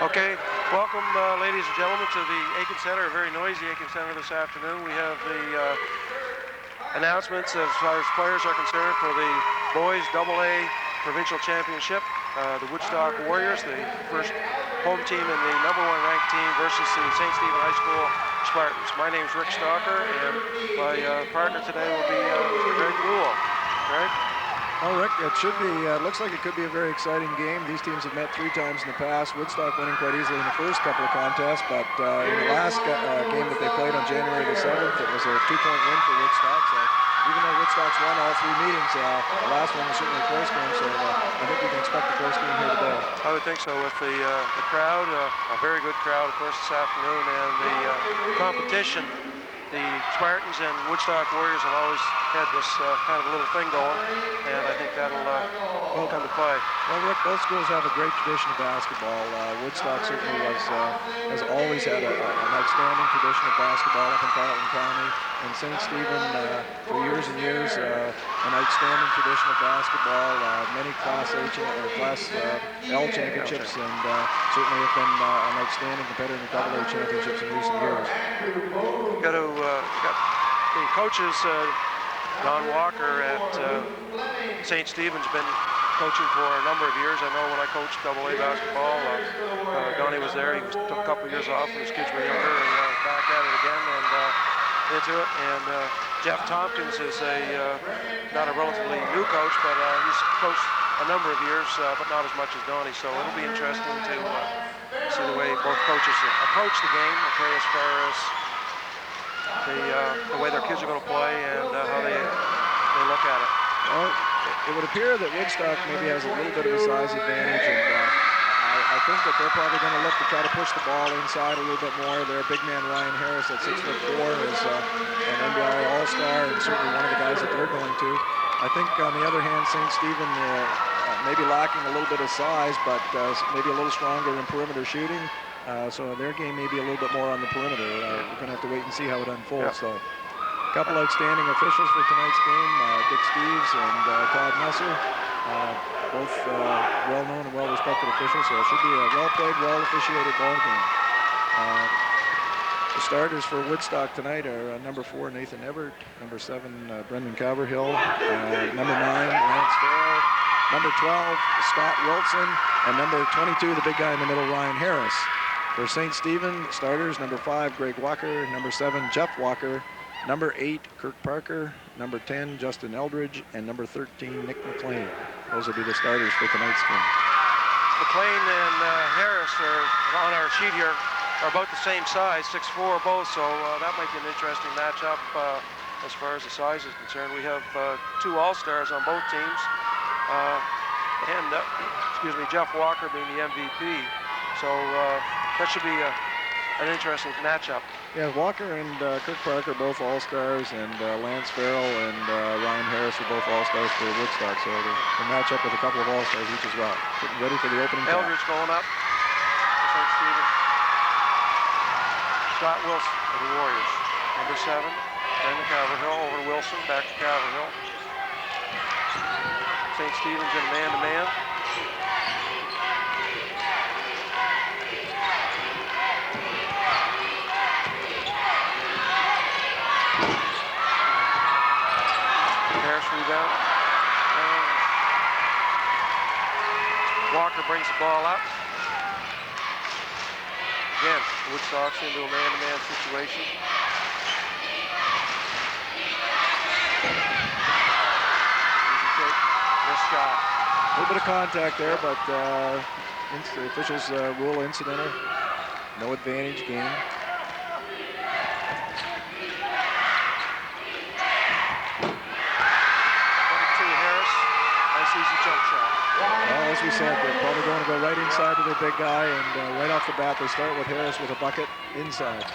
Okay, welcome ladies and gentlemen to the Aiken Center, a very noisy Aiken Center this afternoon. We have the announcements as far as players are concerned for the boys AA Provincial Championship. The Woodstock Warriors, the first home team and the #1 ranked team versus the St. Stephen High School Spartans. My name's Rick Stalker and my partner today will be Mr. Greg Newell. Greg? Oh, Rick, it should be, looks like it could be a very exciting game. These teams have met 3 times in the past. Woodstock winning quite easily in the first couple of contests, but in the last game that they played on January the 7th, it was a 2-point win for Woodstock. So even though Woodstock's won all 3 meetings, the last one was certainly a close game, so I think we can expect a close game here today. I would think so with the crowd, a very good crowd, of course, this afternoon, and the competition. The Spartans and Woodstock Warriors have always had this kind of a little thing going, and I think that'll come to play. Well, Rick, both schools have a great tradition of basketball. Woodstock certainly has always had an outstanding tradition of basketball up in Carleton County, and St. Stephen, for years and years, an outstanding tradition of basketball. Many Class A or Class L championships, and certainly have been an outstanding competitor in the AA championships in recent years. Got the coaches, Don Walker at St. Stephen's been coaching for a number of years. I know when I coached AA basketball, Donnie was there. He took a couple of years off when his kids were younger and back at it again and into it. And Jeff Tompkins is not a relatively new coach, but he's coached a number of years, but not as much as Donnie. So it'll be interesting to see the way both coaches approach the game, okay, as far as the way their kids are going to play and how they look at it. Well, it would appear that Woodstock maybe has a little bit of a size advantage, and I think that they're probably going to look to try to push the ball inside a little bit more. Their big man Ryan Harris at 6'4" is an NBIAA All-Star, and certainly one of the guys that they're going to. I think on the other hand, St. Stephen maybe lacking a little bit of size, but maybe a little stronger in perimeter shooting. So their game may be a little bit more on the perimeter. We're going to have to wait and see how it unfolds. Yeah. So a couple outstanding officials for tonight's game, Dick Steves and Todd Messer, both well-known and well-respected officials. So it should be a well-played, well-officiated ball game. The starters for Woodstock tonight are number 4, Nathan Everett, number 7, Brendan Caverhill, number 9, Lance Farrell, number 12, Scott Wilson, and number 22, the big guy in the middle, Ryan Harris. For St. Stephen, starters, number 5, Greg Walker, number 7, Jeff Walker, number 8, Kirk Parker, number 10, Justin Eldridge, and number 13, Nick McLean. Those will be the starters for tonight's game. McLean and Harris are on our sheet here, are about the same size, 6'4" both, so that might be an interesting matchup as far as the size is concerned. We have 2 All-Stars on both teams, and Jeff Walker being the MVP, so that should be an interesting matchup. Yeah, Walker and Kirk Parker, both All-Stars, and Lance Farrell and Ryan Harris are both All-Stars for Woodstock, so they'll match up with a couple of All-Stars each as well. Getting ready for the opening. Eldridge going up for St. Stephen. Scott Wilson for the Warriors. Number 7, Brendan Caverhill over to Wilson, back to Caverhill. St. Stephen's in man-to-man. Harris rebound. And Walker brings the ball up. Again, Woodstock's into a man-to-man situation. Missed shot. A little bit of contact there, but the officials rule incidental. No advantage game. Easy jump shot. Well, as we said, they're probably going to go right inside to their big guy, and right off the bat, they start with Harris with a bucket inside.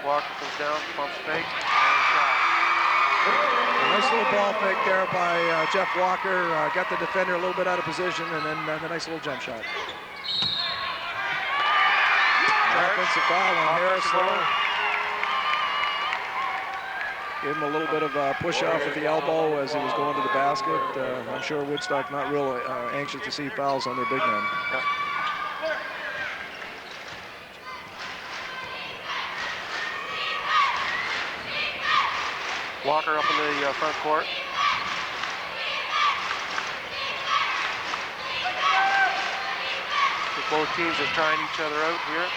Walker comes down, pumps fake, and shot. A nice little ball fake there by Jeff Walker. Got the defender a little bit out of position, and then the nice little jump shot. Offensive foul on Harris. Gave him a little bit of a push off with the elbow as he was going to the basket. I'm sure Woodstock not real anxious to see fouls on their big men. Walker up in the front court. Both teams are trying each other out here.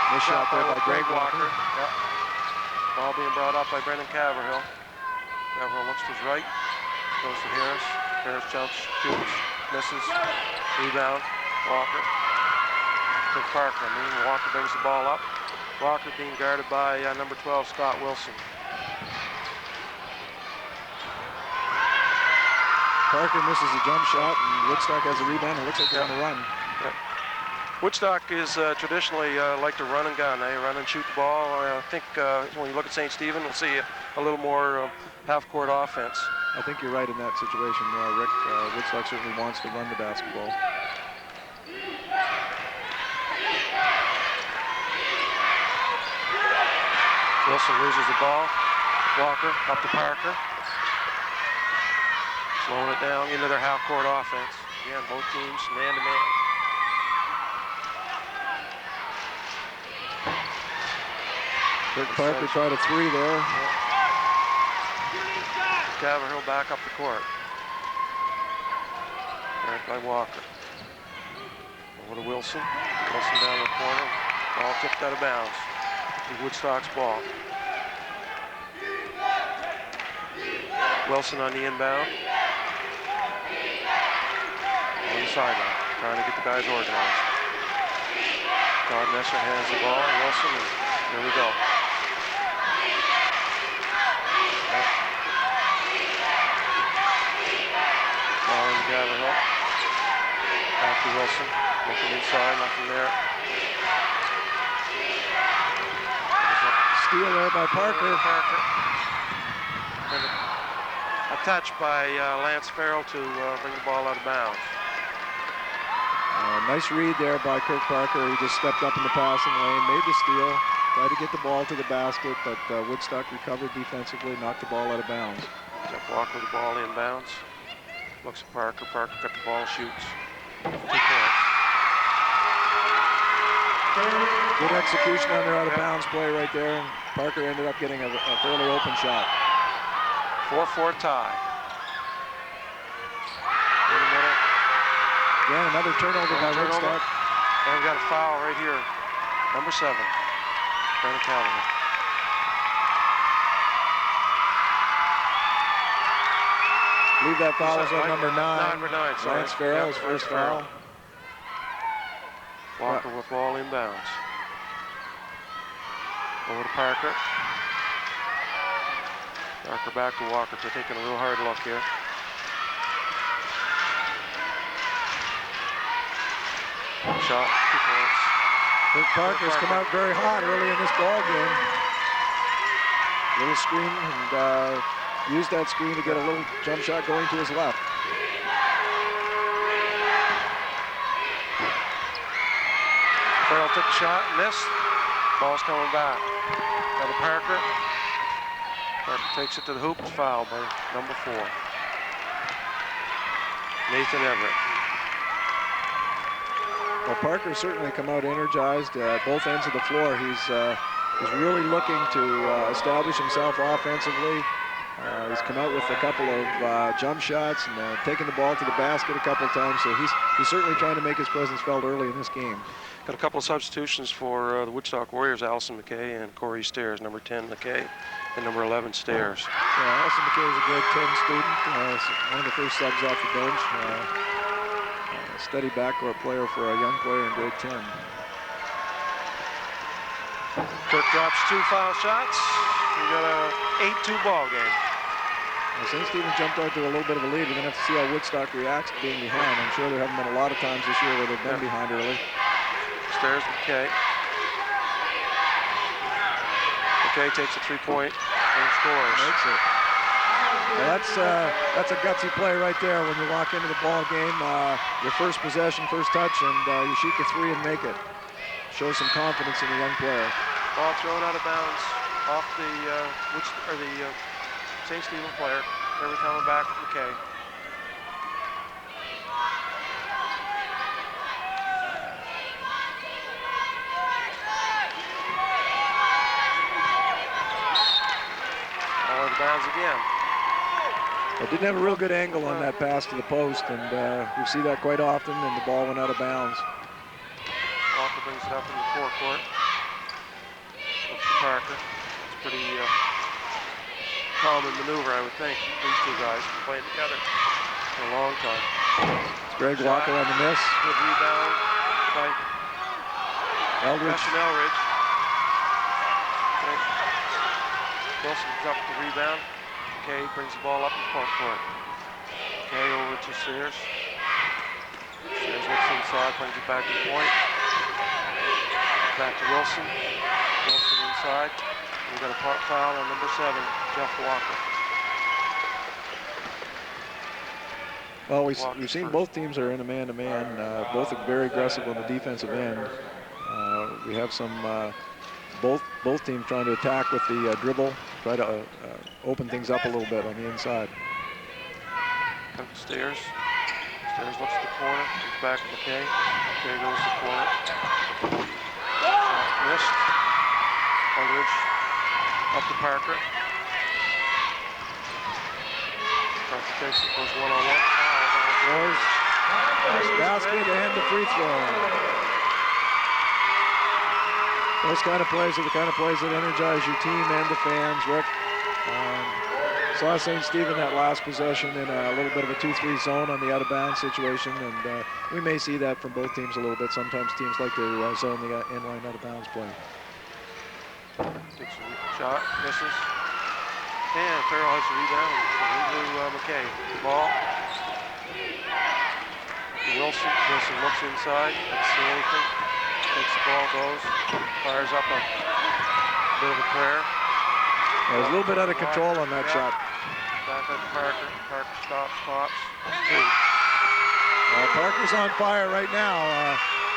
Nice shot there by Greg Walker. Yep. Ball being brought up by Brendan Caverhill. Caverhill looks to his right. Goes to Harris. Harris jumps, shoots, misses. Rebound. Walker. To Parker. Walker brings the ball up. Walker being guarded by number 12, Scott Wilson. Parker misses a jump shot, and Woodstock has a rebound. It looks like they're on the run. Yep. Woodstock is traditionally like to run and gun. They run and shoot the ball. I think when you look at St. Stephen, we'll see a little more half-court offense. I think you're right in that situation, Rick. Woodstock certainly wants to run the basketball. Wilson loses the ball. Walker up to Parker. Slowing it down into their half-court offense. Again, both teams man-to-man. Kirk Parker tried a three there. Caverhill back up the court. Guarded by Walker. Over to Wilson. Wilson down the corner. Ball tipped out of bounds. Woodstock's ball. Wilson on the inbound. On the sideline, trying to get the guys organized. Todd Messer has the ball, Wilson, and here we go. Ball in Caverhill. Back to Wilson, looking inside, nothing there. Steal there by Parker. And a touch by Lance Farrell to bring the ball out of bounds. Nice read there by Kirk Parker. He just stepped up in the passing lane, made the steal, tried to get the ball to the basket, but Woodstock recovered defensively, knocked the ball out of bounds. Jeff Walker, the ball inbounds. Looks at Parker. Parker got the ball, shoots. 2 points. Good execution on their out-of-bounds play right there, and Parker ended up getting a fairly open shot. 4-4 tie. Again, another turnover by Woodstock. And we've got a foul right here. Number 7, Brendan Caverhill. I believe that foul was on number 9. Number 9, sorry. Lance Farrell, his first foul. Walker with ball inbounds. Over to Parker. Parker back to Walker. They're taking a real hard look here. Shot, 2 points. Kirk Parker's come out very hot early in this ball game. Little screen, and used that screen to get a little jump shot going to his left. Farrell took the shot, missed. Ball's coming back. Got to Parker. Parker takes it to the hoop. Foul by number 4. Nathan Everett. Well, Parker certainly come out energized at both ends of the floor. He's really looking to establish himself offensively. He's come out with a couple of jump shots and taken the ball to the basket a couple times. So he's certainly trying to make his presence felt early in this game. Got a couple of substitutions for the Woodstock Warriors, Allison McKay and Corey Stairs, number 10 McKay and number 11 Stairs. Yeah, Allison McKay is a grade 10 student, one of the first subs off the bench. Steady backcourt player for a young player in grade 10. Kirk drops 2 foul shots. We got a 8-2 ball game. Well, St. Stephen jumped out to a little bit of a lead. We're going to have to see how Woodstock reacts to being behind. I'm sure there haven't been a lot of times this year where they've been behind early. Stairs McKay. McKay takes a 3-point and scores. Makes it. Well, that's a gutsy play right there when you walk into the ball game. Your first possession, first touch, and you shoot the 3 and make it. Shows some confidence in the young player. Ball thrown out of bounds off the St. Stephen player. They're coming back to McKay. bounds again. I didn't have a real good angle on that pass to the post, and we see that quite often, and the ball went out of bounds. Walker brings it up in the forecourt. Up to Parker. It's pretty common maneuver, I would think. These two guys playing together for a long time. It's Greg Walker on the miss. Good rebound by Eldridge. Eldridge. Okay. Wilson comes up with the rebound. Okay, brings the ball up in the front court. Okay, over to Sears. Sears looks inside, brings it back to the point. Back to Wilson. Wilson inside. We've got a foul on number 7, Jeff Walker. Well, we've seen both teams are in a man-to-man. Both are very aggressive on the defensive end. We have some both teams trying to attack with the dribble, try to open things up a little bit on the inside. Comes Stairs. Stairs looks at the corner. Comes back to McKay. McKay goes to the corner. Missed. Eldridge up to Parker. Parker takes it, goes one-on-one. Scores. Basket and the free throw. Those kind of plays are the kind of plays that energize your team and the fans, Rick. Saw St. Stephen that last possession in a little bit of a 2-3 zone on the out-of-bounds situation, and we may see that from both teams a little bit. Sometimes teams like to zone the inline out-of-bounds play. Takes a shot, misses. And Farrell has the rebound into McKay. Ball. Wilson looks inside, doesn't see anything. Takes the ball, goes, fires up a bit of a prayer. There's a little bit out of control on that shot. Back up to Parker. Parker stops, pops. 2. Parker's on fire right now.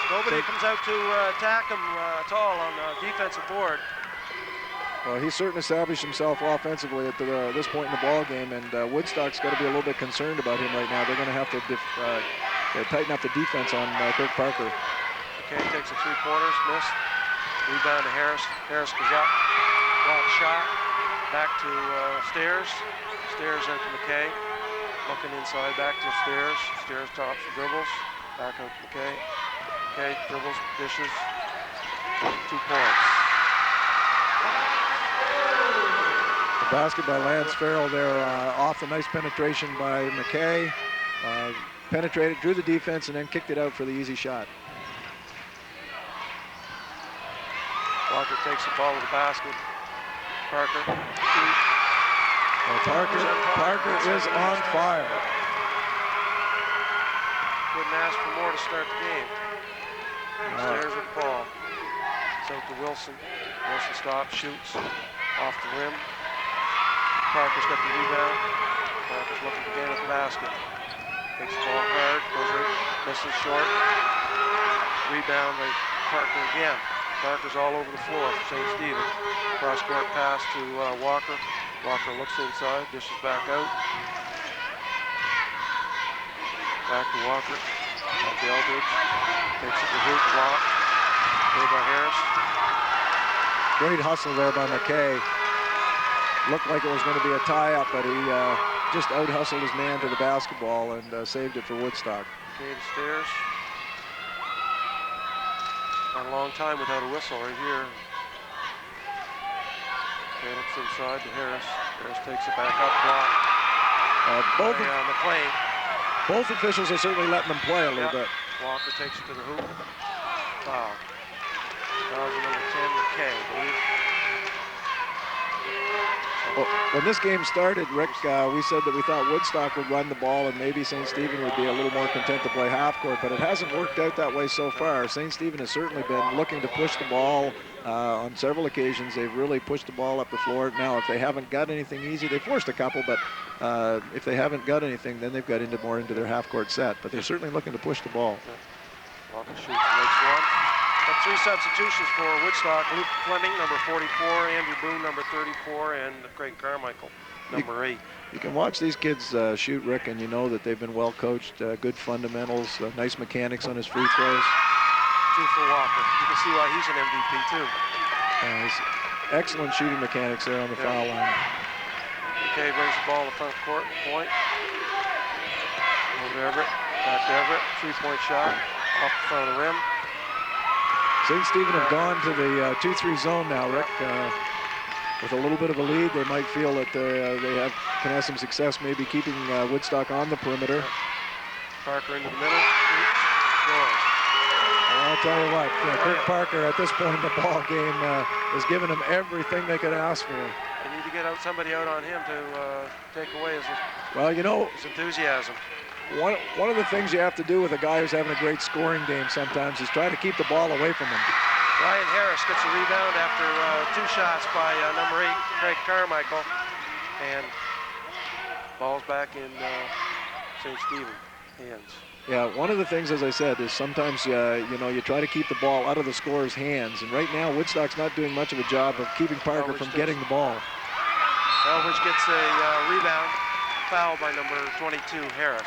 Nobody comes out to attack him at all on the defensive board. Well, he's certainly established himself offensively at this point in the ball game, and Woodstock's got to be a little bit concerned about him right now. They're going to have to tighten up the defense on Kirk Parker. Okay, takes a 3-pointers, missed. Rebound to Harris. Harris goes up. Block shot. Back to Stairs. Stairs out to McKay. Looking inside, back to Stairs. Stairs tops and dribbles. Back out to McKay. McKay dribbles, dishes. 2 points. The basket by Lance Farrell there off a nice penetration by McKay. Penetrated, drew the defense, and then kicked it out for the easy shot. Walker takes the ball to the basket. Parker. Parker is on fire. Couldn't ask for more to start the game. Stairs with the ball. It's out to Wilson. Wilson stops, shoots off the rim. Parker's got the rebound. Parker's looking to gain at the basket. Takes the ball hard, goes right, misses short. Rebound by Parker again. Parker's all over the floor for St. Stephen. Cross-court pass to Walker. Walker looks inside, dishes back out. Back to Walker. Back to Eldridge. Takes it to hoop, block. Played by Harris. Great hustle there by McKay. Looked like it was going to be a tie-up, but he just out-hustled his man to the basketball and saved it for Woodstock. Okay, to Stairs. Got a long time without a whistle right here. Okay, looks inside to Harris. Harris takes it back up, block. McLean. Both officials are certainly letting them play a little bit. Walker takes it to the hoop. Foul. Foul's number 10, McKay, I believe. Well, when this game started, Rick, we said that we thought Woodstock would run the ball and maybe St. Stephen would be a little more content to play half court, but it hasn't worked out that way so far. St. Stephen has certainly been looking to push the ball on several occasions. They've really pushed the ball up the floor. Now, if they haven't got anything easy, they forced a couple, but if they haven't got anything, then they've got more into their half court set. But they're certainly looking to push the ball. Walker shoots, makes one. Got 3 substitutions for Woodstock. Luke Fleming, number 44, Andrew Boone, number 34, and Craig Carmichael, number 8. You can watch these kids shoot, Rick, and you know that they've been well coached, good fundamentals, nice mechanics on his free throws. 2 for Walker. You can see why he's an MVP too. Excellent shooting mechanics there on the foul line. McKay brings the ball to front court, point. Over to Everett, back to Everett, 3-point shot, off the front of the rim. St. Stephen have gone to the 2-3 zone now, Rick. With a little bit of a lead, they might feel that they can have some success maybe keeping Woodstock on the perimeter. Parker into the middle, scores. I'll tell you what, Kirk Parker at this point in the ball game has given them everything they could ask for. They need to get somebody out on him to take away his enthusiasm. One of the things you have to do with a guy who's having a great scoring game sometimes is try to keep the ball away from him. Ryan Harris gets a rebound after 2 shots by number 8, Craig Carmichael, and ball's back in St. Stephen hands. Yeah, one of the things, as I said, is sometimes you try to keep the ball out of the scorer's hands, and right now Woodstock's not doing much of a job of keeping Parker from getting the ball. Elbridge gets a rebound, foul by number 22, Harris.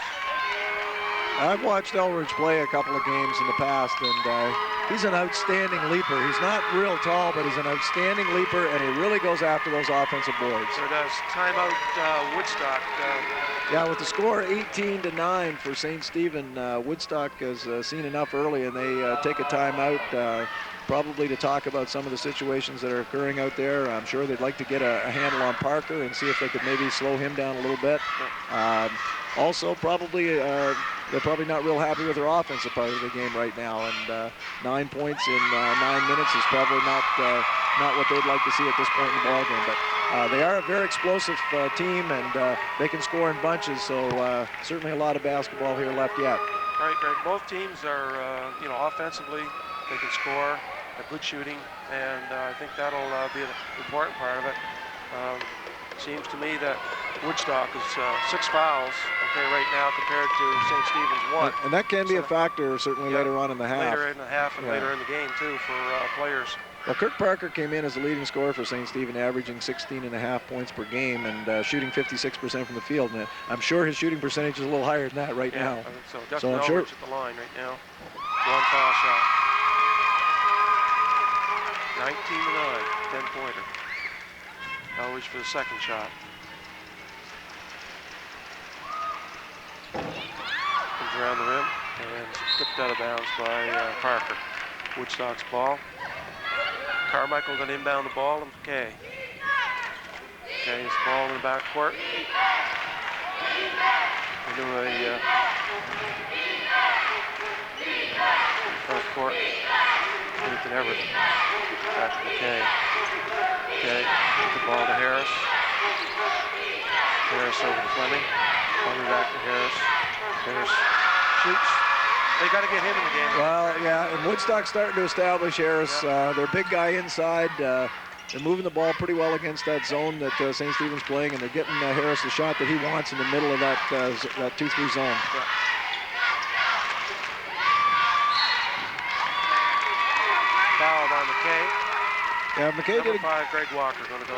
I've watched Elbridge play a couple of games in the past, and he's an outstanding leaper. He's not real tall, but he's an outstanding leaper, and he really goes after those offensive boards. So does timeout Woodstock. Yeah, with the score 18-9 for St. Stephen, Woodstock has seen enough early, and they take a timeout probably to talk about some of the situations that are occurring out there. I'm sure they'd like to get a handle on Parker and see if they could maybe slow him down a little bit. Also, probably they're probably not real happy with their offensive part of the game right now, and 9 points in 9 minutes is probably not what they'd like to see at this point in the ball game. But they are a very explosive team, and they can score in bunches. So certainly a lot of basketball here left yet. Right, Greg. Both teams are, offensively they can score, have good shooting, and I think that'll be an important part of it. Seems to me that Woodstock is 6 fouls right now compared to St. Stephen's 1. And that can be a factor certainly later on in the half. Later in the half and later in the game too for players. Well, Kirk Parker came in as the leading scorer for St. Stephen, averaging 16.5 points per game and shooting 56% from the field. And I'm sure his shooting percentage is a little higher than that right now. I think so. Dustin Elbridge at the line right now. 1 foul shot. 19-9, 10-pointer. Elbridge for the second shot. Comes around the rim and tipped out of bounds by Parker. Woodstock's ball. Carmichael going to inbound the ball, and McKay. McKay's ball in the backcourt. Into a front court. Nathan Everett. Back to McKay. McKay, the ball to Harris. Harris over to Fleming. Fleming back to Harris. Harris shoots. They got to get him in the game. Well, yeah, and Woodstock's starting to establish Harris. Their big guy inside. They're moving the ball pretty well against that zone that St. Stephen's playing, and they're getting Harris the shot that he wants in the middle of that 2-3 zone. Yeah. Foul by McKay. Yeah, McKay Number 5, Greg Walker going to go.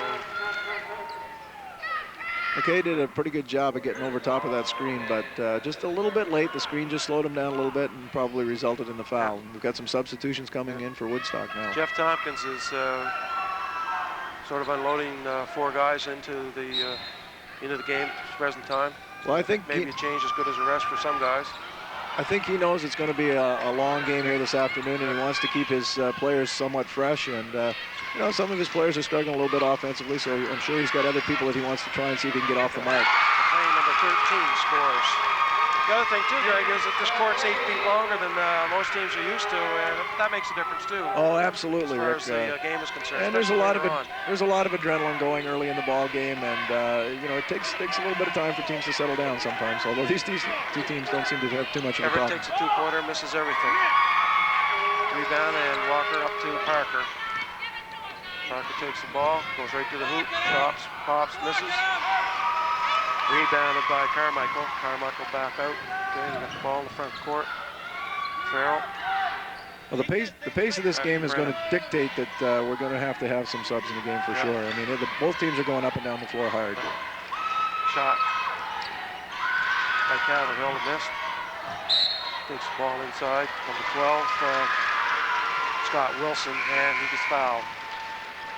McKay did a pretty good job of getting over top of that screen, but just a little bit late. The screen just slowed him down a little bit and probably resulted in the foul. We've got some substitutions coming in for Woodstock now. Jeff Tompkins is sort of unloading 4 guys into the game at the present time. Well, I think maybe a change as good as a rest for some guys. I think he knows it's going to be a long game here this afternoon, and he wants to keep his players somewhat fresh. And some of his players are struggling a little bit offensively, so I'm sure he's got other people that he wants to try and see if he can get off the mark. Playing number 13 scores. The other thing too, Greg, is that this court's 8 feet longer than most teams are used to, and that makes a difference too. Oh, absolutely, Rick. As far as the game is concerned. And there's a lot of adrenaline going early in the ball game, and it takes a little bit of time for teams to settle down sometimes. Although these two teams don't seem to have too much of a problem. Everett takes a 2-pointer, misses everything. Rebound and Walker up to Parker. Parker takes the ball, goes right to the hoop, chops, pops, misses. Rebounded by Carmichael. Carmichael back out. Okay, we got the ball in the front court. Farrell. Well, the pace of this game is going to dictate that we're going to have some subs in the game for sure. I mean, both teams are going up and down the floor hard. Shot by Catherhill, missed. Takes the ball inside. Number 12, Scott Wilson, and he gets fouled.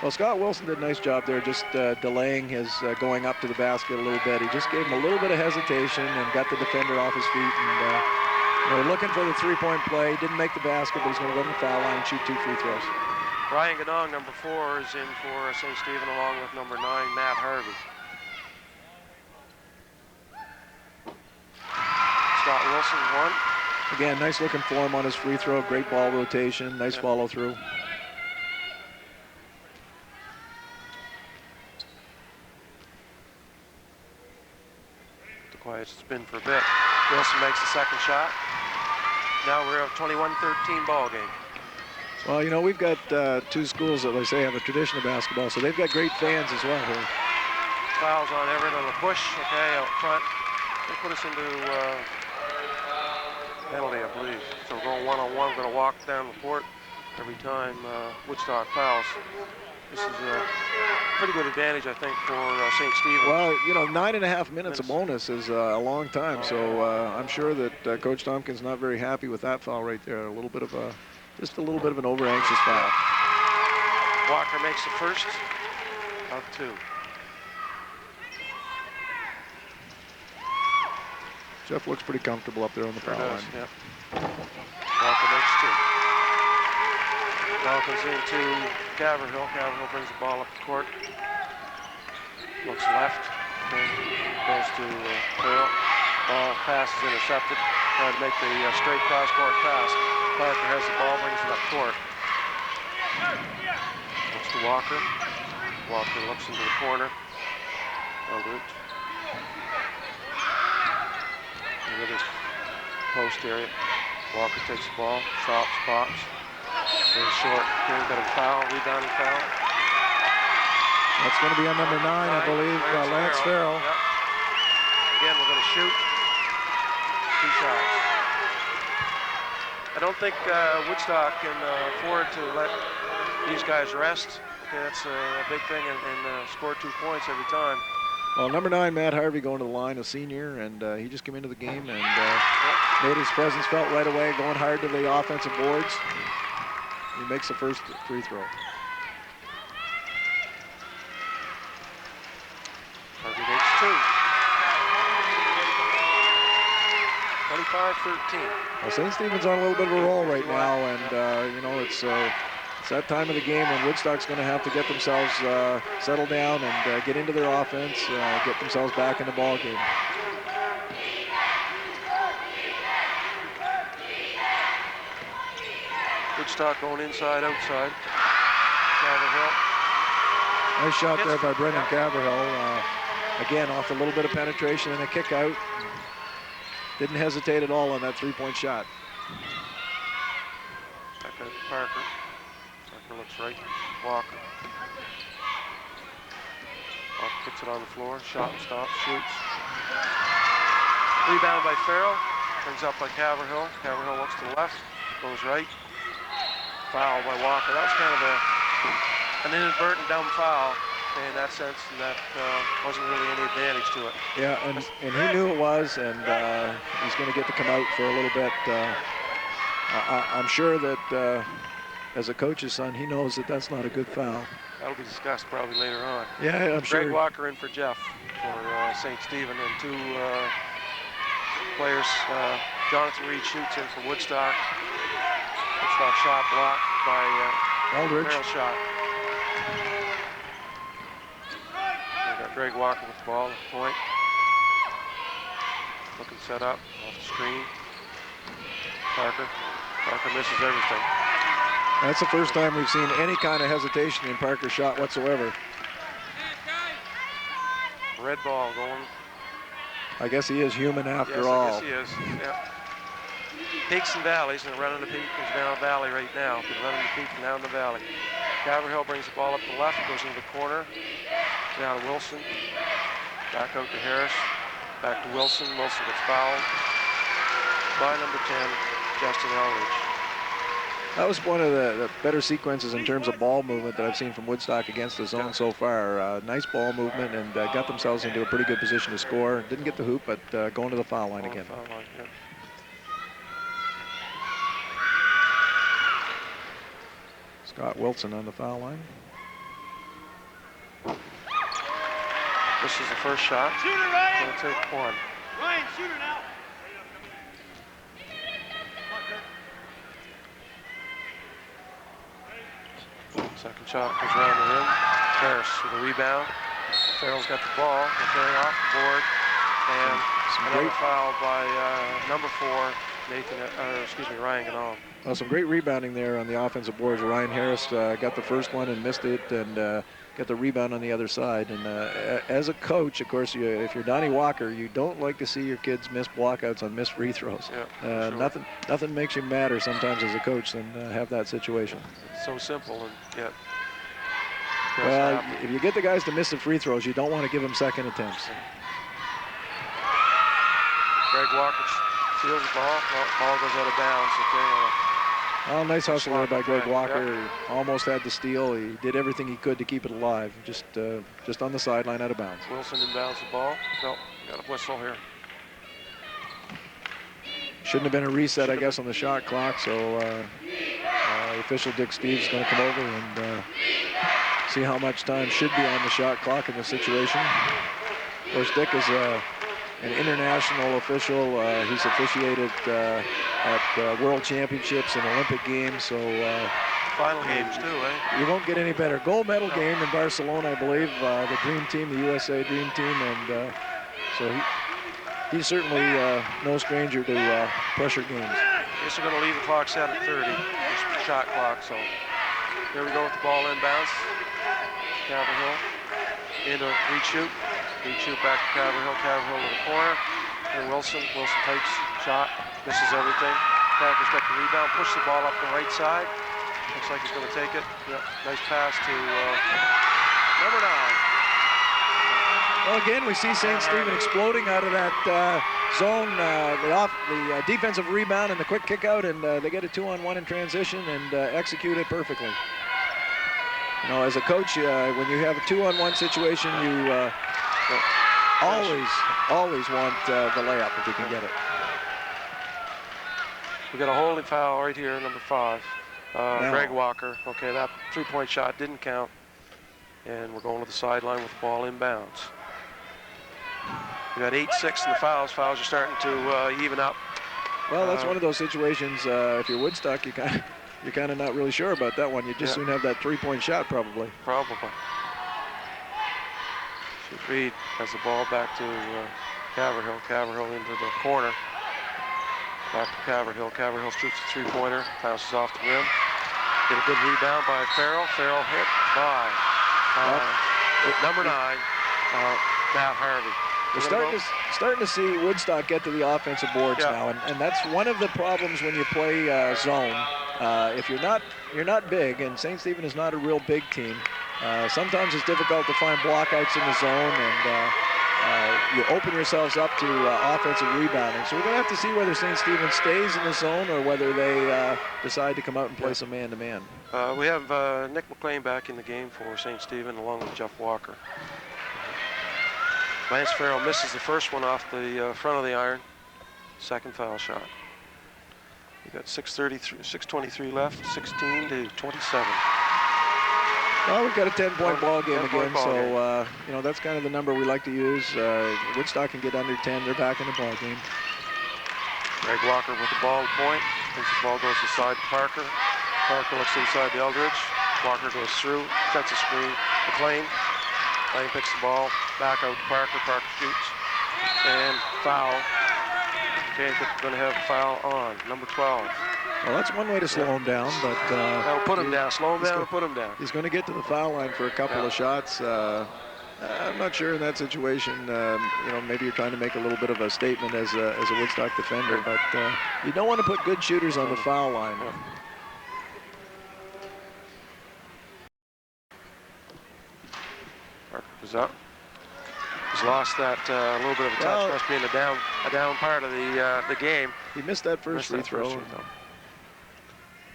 Well, Scott Wilson did a nice job there, just delaying his going up to the basket a little bit. He just gave him a little bit of hesitation and got the defender off his feet. And they're looking for the three-point play. Didn't make the basket, but he's going to go to the foul line and shoot 2 free throws. Ryan Ganong, number 4, is in for St. Stephen, along with number 9, Matt Harvey. Scott Wilson, 1. Again, nice looking form on his free throw. Great ball rotation. Nice follow through. Quiet spin for a bit. Wilson makes the second shot. Now we're at a 21-13 ball game. Well, you know, we've got 2 schools that, like I say, have a tradition of basketball, so they've got great fans as well here. Fouls on Everett on the push, okay, out front. They put us into penalty, I believe. So we're going one-on-one. We're going to walk down the court every time Woodstock fouls. This is a pretty good advantage, I think, for St. Stephen. Well, you know, 9.5 minutes a bonus is a long time, so I'm sure that Coach Tompkins not very happy with that foul right there. Just a little bit of an over-anxious foul. Walker makes the first of 2. Jeff looks pretty comfortable up there on the foul line. Yeah. Walker makes 2. Falcons into Caverhill. Caverhill brings the ball up the court. Looks left. Goes to Pearl. Ball pass is intercepted. Trying to make the straight cross-court pass. Parker has the ball, brings it up court. Looks to Walker. Walker looks into the corner. Eldridge. Into the post area. Walker takes the ball. Stops, pops. Very short. Here, got a foul, rebounding foul. That's going to be on number 9, I believe, Lance Farrell. Yep. Again, we're going to shoot 2 shots. I don't think Woodstock can afford to let these guys rest. Okay, that's a big thing, and score 2 points every time. Well, number 9, Matt Harvey, going to the line, a senior, and he just came into the game and made his presence felt right away, going hard to the offensive boards. He makes the first free throw. Harvey makes 2. 25-13. Well, St. Stephen's on a little bit of a roll right now, and you know, it's that time of the game when Woodstock's going to have to get themselves settled down and get into their offense, get themselves back in the ball game. Woodstock going inside, outside. Caverhill. Nice shot there by Brendan Caverhill. Again, off a little bit of penetration and a kick out. Didn't hesitate at all on that 3-point shot. Back out to Parker. Parker looks right. Walker. Walker puts it on the floor. Shot and stops, shoots. Rebound by Farrell. Brings up by Caverhill. Caverhill looks to the left. Goes right. Foul by Walker. That was kind of an inadvertent dumb foul in that sense, and that wasn't really any advantage to it. Yeah, and he knew it was, and he's going to get to come out for a little bit. I'm sure that as a coach's son, he knows that that's not a good foul. That'll be discussed probably later on. Yeah, I'm sure. Greg Walker in for Jeff for St. Stephen, and 2 players. Jonathan Reed shoots in for Woodstock. Woodstock shot blocked by Eldridge. Merrill shot. We got Greg Walker with the ball at the point. Looking set up off the screen. Parker misses everything. That's the first time we've seen any kind of hesitation in Parker's shot whatsoever. Red ball going. I guess he is human after all. Yes, I guess he is. Yeah. Peaks and valleys, and running the peak is down the valley right now. Running the peak and down the valley. Caverhill brings the ball up the left, goes into the corner. Down to Wilson. Back out to Harris. Back to Wilson. Wilson gets fouled by number 10, Justin Eldridge. That was one of the better sequences in terms of ball movement that I've seen from Woodstock against the zone so far. Nice ball movement, and got themselves into a pretty good position to score. Didn't get the hoop, but going to the foul line again. Scott Wilson on the foul line. This is the first shot. Going to take one. Ryan, shoot her now. Second shot goes around the rim. Harris with a rebound. Farrell's got the ball. Okay, off the board. And another foul by number 4, Ryan Ganal. Well, some great rebounding there on the offensive boards. Ryan Harris got the first one and missed it, and got the rebound on the other side. And as a coach, of course, if you're Donnie Walker, you don't like to see your kids miss blockouts on missed free throws. Yeah, sure. Nothing makes you madder sometimes as a coach than have that situation. It's so simple, and yet. Well, if you get the guys to miss the free throws, you don't want to give them second attempts. Greg Walker steals the ball. Ball goes out of bounds. Okay. Oh, nice hustle there by Greg Walker. Yep. He almost had the steal. He did everything he could to keep it alive. Just on the sideline, out of bounds. Wilson inbounds the ball. No, got a whistle here. Shouldn't have been a reset, I guess, on the shot clock. So the official Dick Steves is going to come over and see how much time should be on the shot clock in this situation. Of course, Dick is an international official. He's officiated at World Championships and Olympic Games. So final games too, eh? You won't get any better. Gold medal game in Barcelona, I believe. The Dream Team, the USA Dream Team, and so he's certainly no stranger to pressure games. I guess they're going to leave the clock set at 30. This shot clock. So here we go with the ball inbounds. Caverhill into reshoot. Reshoot back to Caverhill. Caverhill to the corner. And Wilson. Wilson takes shot. Misses everything. Parker's got the rebound. Push the ball up the right side. Looks like he's going to take it. Yep. Nice pass to number 9. Well, again, we see St. Stephen exploding out of that zone, the defensive rebound and the quick kick out, and they get a 2-on-1 in transition and execute it perfectly. You know, as a coach, when you have a 2-on-1 situation, you always want the layup if you can get it. We got a holding foul right here, number 5. Greg Walker. Okay, that 3-point shot didn't count. And we're going to the sideline with the ball inbounds. We got 8-6 in the fouls. Fouls are starting to even up. Well, that's one of those situations. If you're Woodstock, you're kind of not really sure about that one. You just soon have that 3-point shot, probably. Probably. Reed has the ball back to Caverhill. Caverhill into the corner. Back to Caverhill. Caverhill shoots a 3-pointer. Bounces off the rim. Get a good rebound by Farrell. Farrell hit by number 9, Matt Harvey. We're starting to see Woodstock get to the offensive boards now, and that's one of the problems when you play zone. If you're not big, and St. Stephen is not a real big team, sometimes it's difficult to find blockouts in the zone, and you open yourselves up to offensive rebounding. So we're going to have to see whether St. Stephen stays in the zone or whether they decide to come out and play some man-to-man. We have Nick McLean back in the game for St. Stephen along with Jeff Walker. Lance Farrell misses the first one off the front of the iron. Second foul shot. We got 6:23 left, 16-27. Well, we've got a 10-point ball game again, so you know, that's kind of the number we like to use. Woodstock can get under 10. They're back in the ball game. Greg Walker with the ball point. Thinks the ball goes aside to Parker. Parker looks inside the Eldridge. Walker goes through, sets a screen. McLean. McLean picks the ball back out to Parker. Parker shoots. And foul. Okay, we're going to have a foul on number 12. Well, that's one way to slow him down, but that'll put him down. Slow him down and put him down. He's going to get to the foul line for a couple of shots. I'm not sure in that situation. You know, maybe you're trying to make a little bit of a statement as a Woodstock defender, but you don't want to put good shooters on the foul line. Parker was up. He's lost that little bit of a touch. Must be in the down part of the game. He missed that first free throw.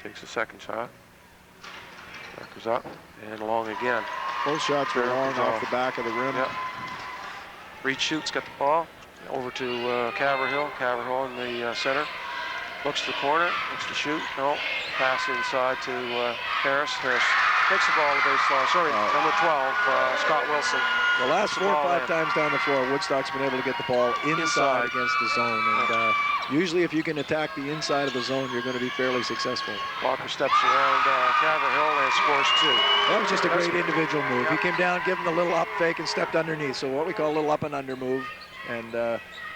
Takes a second shot. Parker's up and long again. Both shots were long off the back of the rim. Yep. Reed shoots, got the ball over to Caverhill. Caverhill in the center. Looks to the corner, looks to shoot. No. Pass inside to Harris. Harris takes the ball to base line. Sorry, number 12, Scott Wilson. The last 4 or 5 times down the floor, Woodstock's been able to get the ball inside against the zone. And usually if you can attack the inside of the zone, you're going to be fairly successful. Walker steps around Caverhill and scores 2. That was just a great individual move. He came down, gave him the little up fake, and stepped underneath. So what we call a little up and under move. And,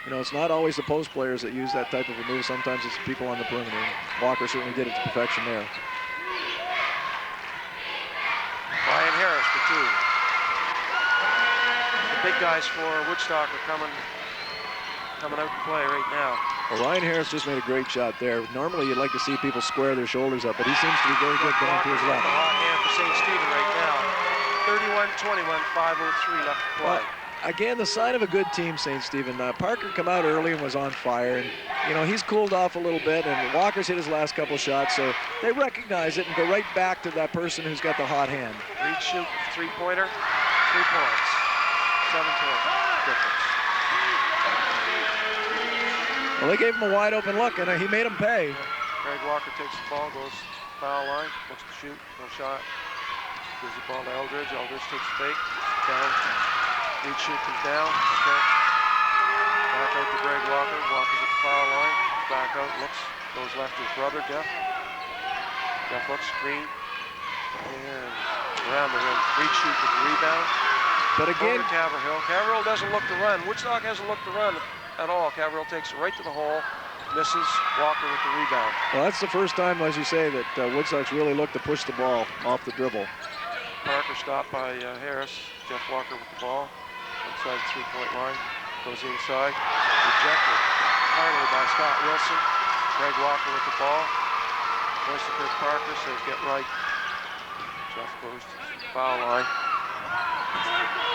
you know, it's not always the post players that use that type of a move. Sometimes it's the people on the perimeter. Walker certainly did it to perfection there. Ryan Harris for 2. The big guys for Woodstock are coming out to play right now. Well, Ryan Harris just made a great shot there. Normally you'd like to see people square their shoulders up, but he seems to be very good going to his left. A hot hand for St. Stephen right now. 31-21, 5:03 left to play. Well, again, the sign of a good team, St. Stephen. Parker come out early and was on fire, and you know he's cooled off a little bit, and Walker's hit his last couple shots, so they recognize it and go right back to that person who's got the hot hand. Reed shoot, 3-pointer, 3 points, 7-point difference. Well, they gave him a wide open look, and he made him pay. Greg Walker takes the ball, goes foul line, looks to shoot, no shot. Gives the ball to Eldridge. Eldridge takes the fake, down. Reed shoot comes down. Okay. Back out to Greg Walker. Walker's at the foul line. Back out, looks, goes left to his brother, Jeff. Jeff looks, screen. And around the rim. Reed shoot with the rebound. But again, Caverhill. Caverhill doesn't look to run. Woodstock hasn't looked to run at all. Caverhill takes it right to the hole. Misses. Walker with the rebound. Well, that's the first time, as you say, that Woodstock's really looked to push the ball off the dribble. Parker stopped by Harris. Jeff Walker with the ball. Outside the 3-point line. Goes inside. Rejected. Finally by Scott Wilson. Greg Walker with the ball. Goes to Chris Parker. Says get right. Jeff goes to the foul line.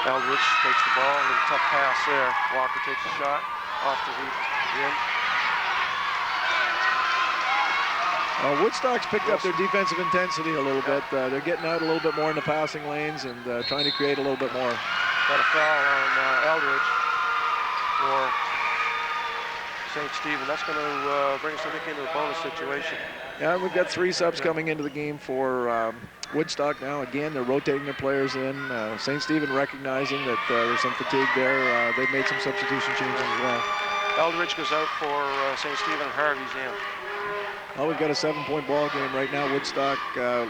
Eldridge takes the ball. A little tough pass there. Walker takes a shot. Off the rim. Woodstock's picked up their defensive intensity a little bit. They're getting out a little bit more in the passing lanes and trying to create a little bit more. Got a foul on Eldridge for St. Stephen. That's going to bring us, I think, into a bonus situation. Yeah, we've got 3 subs coming into the game for Woodstock now. Again, they're rotating their players in. St. Stephen recognizing that there's some fatigue there. They've made some substitution changes as well. Eldridge goes out for St. Stephen. Harvey's in. Well, we've got a 7-point ball game right now. Woodstock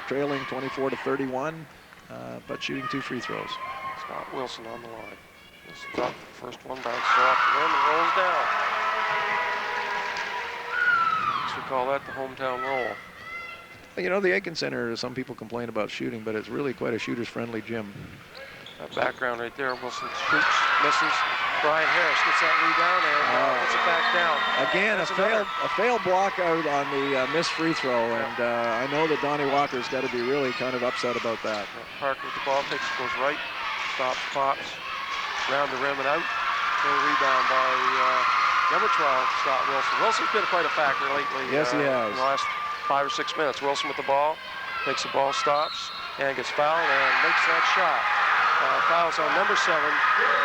trailing 24-31, but shooting 2 free throws. Scott Wilson on the line. Wilson's up. First one bounces off the rim and rolls down. We call that the hometown roll. You know, the Aiken Center, some people complain about shooting, but it's really quite a shooter's-friendly gym. That background right there. Wilson shoots, misses. Brian Harris gets that rebound and puts it back down. Again, a failed block out on the missed free throw, and I know that Donnie Walker's got to be really kind of upset about that. Parker with the ball, goes right, stops, pops, round the rim and out. And rebound by number 12, Scott Wilson. Wilson's been quite a factor lately. Yes, he has. In the last 5 or 6 minutes. Wilson with the ball, takes the ball, stops, and gets fouled and makes that shot. Fouls on number 7.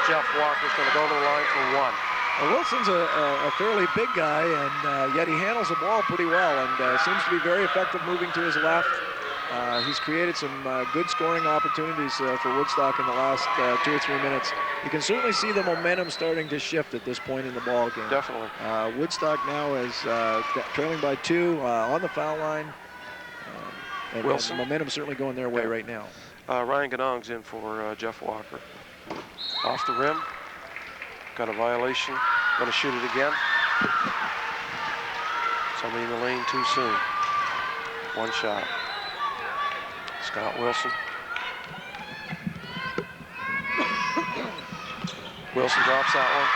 Jeff Walker's going to go to the line for 1. Well, Wilson's a fairly big guy, and yet he handles the ball pretty well, and seems to be very effective moving to his left. He's created some good scoring opportunities for Woodstock in the last 2 or 3 minutes. You can certainly see the momentum starting to shift at this point in the ball game. Definitely. Woodstock now is trailing by 2 on the foul line. And Wilson. the momentum certainly going their way right now. Ryan Ganong's in for Jeff Walker. Off the rim. Got a violation. Going to shoot it again. Somebody in the lane too soon. 1 shot. Scott Wilson. Wilson drops that one.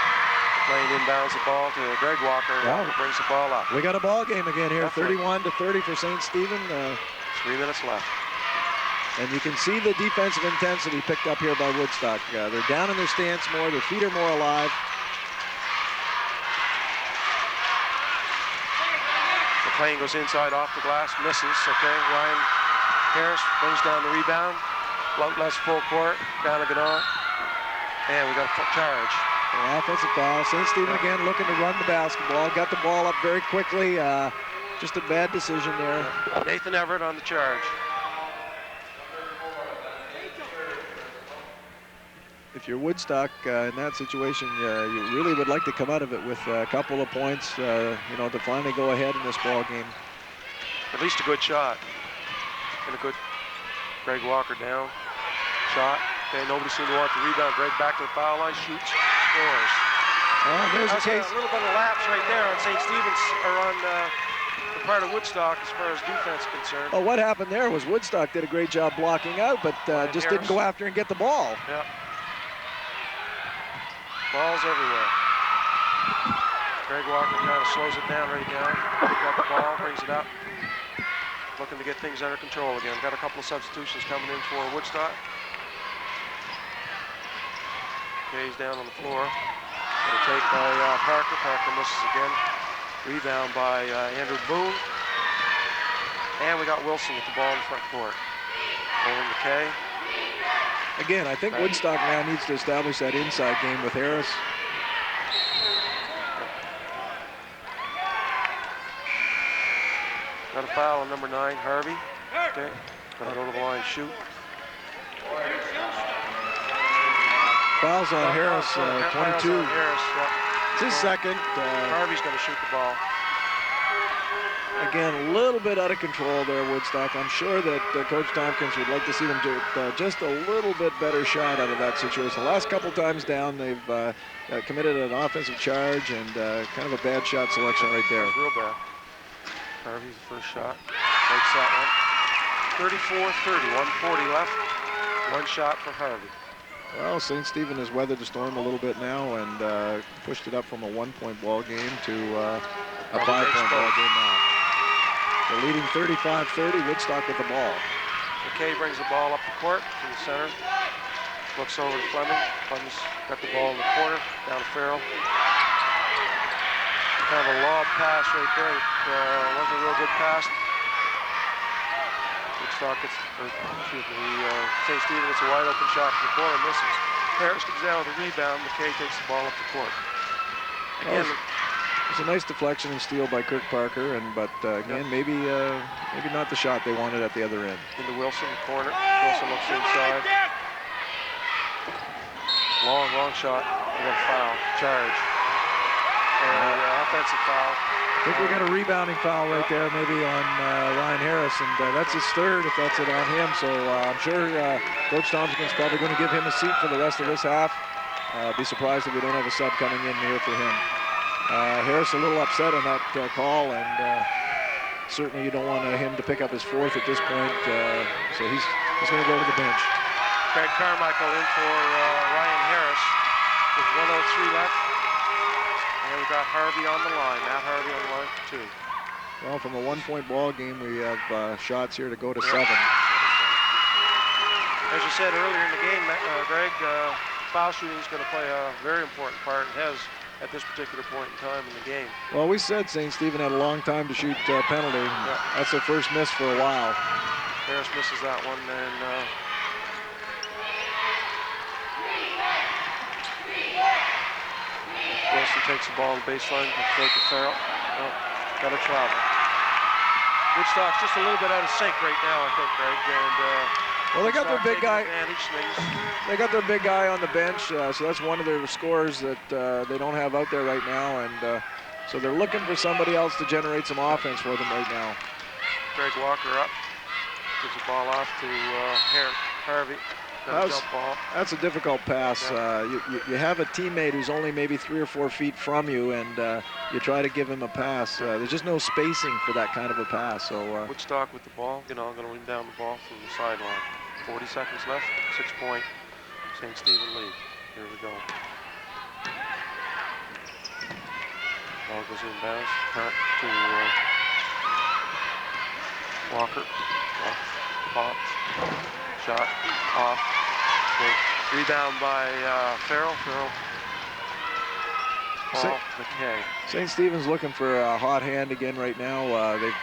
Lane inbounds the ball to Greg Walker. Walker brings the ball up. We got a ball game again here. 31-30 for St. Stephen. 3 minutes left. And you can see the defensive intensity picked up here by Woodstock. They're down in their stance more. Their feet are more alive. McLean goes inside off the glass, misses. Okay, Ryan Harris brings down the rebound. Less full court, down to Ganong. And we got a charge. An offensive foul. St. Stephen again looking to run the basketball. Got the ball up very quickly. Just a bad decision there. Nathan Everett on the charge. if you're Woodstock in that situation, you really would like to come out of it with a couple of points, you know, to finally go ahead in this ball game. At least a good shot. And a good Greg Walker down. Shot. Okay, nobody seemed to want the rebound. Greg back to the foul line, shoots, scores. Oh, there's a case. A little bit of lapse right there on St. Stephen's, or on the part of Woodstock as far as defense concerned. Oh, what happened there was Woodstock did a great job blocking out, but just didn't go after and get the ball. Yep. Balls everywhere. Greg Walker kind of slows it down right now. Got the ball, brings it up. Looking to get things under control again. Got a couple of substitutions coming in for Woodstock. Okay, he's down on the floor. Got a take by Parker. Parker misses again. Rebound by Andrew Boone. And we got Wilson with the ball in the front court. Over McKay. Again, I think Woodstock now needs to establish that inside game with Harris. Got a foul on number 9, Harvey. Okay, gonna go to the line, shoot. Fouls on Harris, 22. On Harris, yeah. It's his second. Harvey's gonna shoot the ball. Again, a little bit out of control there, Woodstock. I'm sure that Coach Tompkins would like to see them do just a little bit better shot out of that situation. The last couple times down, they've committed an offensive charge and kind of a bad shot selection right there. Real bad. Harvey's first shot. Makes that one. 34-30, 140 left. One shot for Harvey. Well, St. Stephen has weathered the storm a little bit now and pushed it up from a 1-point ball game to a 5-point ball game now. They're leading 35-30, Woodstock with the ball. McKay brings the ball up the court to the center. Looks over to Fleming. Fleming's got the ball in the corner, down to Farrell. Kind of a lob pass right there. Wasn't a real good pass. Woodstock gets, St. Stephen gets a wide open shot from the corner, misses. Harris comes down with a rebound. McKay takes the ball up the court. Again, it's a nice deflection and steal by Kirk Parker, but again, maybe not the shot they wanted at the other end. Into Wilson, the corner. Wilson looks inside. Long shot. We got a foul. Charge. And offensive foul. I think we got a rebounding foul right there, maybe on Ryan Harris, and that's his third if that's it on him. So I'm sure Coach Thompson's probably going to give him a seat for the rest of this half. Be surprised if we don't have a sub coming in here for him. Harris a little upset on that call, and certainly you don't want him to pick up his fourth at this point. So he's going to go to the bench. Craig Carmichael in for Ryan Harris with 1:03 left. And we've got Harvey on the line. Matt Harvey on the line for 2. Well, from a 1-point ball game, we have shots here to go to 7. As you said earlier in the game, Greg, foul shooting is going to play a very important part and has at this particular point in time in the game. Well, we said St. Stephen had a long time to shoot penalty. Yeah. That's their first miss for a while. Harris misses that one, and Wilson takes the ball on the baseline to throw to Farrell. Oh, got to travel. Woodstock's just a little bit out of sync right now, I think, Greg. And well, they got their big guy. Advantage. They got their big guy on the bench, so that's one of their scores that they don't have out there right now, and so they're looking for somebody else to generate some offense for them right now. Greg Walker up, gives the ball off to Harvey. That's a difficult pass. Yeah. You have a teammate who's only maybe 3 or 4 feet from you, and you try to give him a pass. There's just no spacing for that kind of a pass. So Woodstock with the ball, going to lean down the ball from the sideline. 40 seconds left, 6-point St. Stephen lead. Here we go. Ball goes inbounds to Walker. Pops. Shot off. Okay. Rebound by Farrell. McKay. St. Stephen's looking for a hot hand again right now.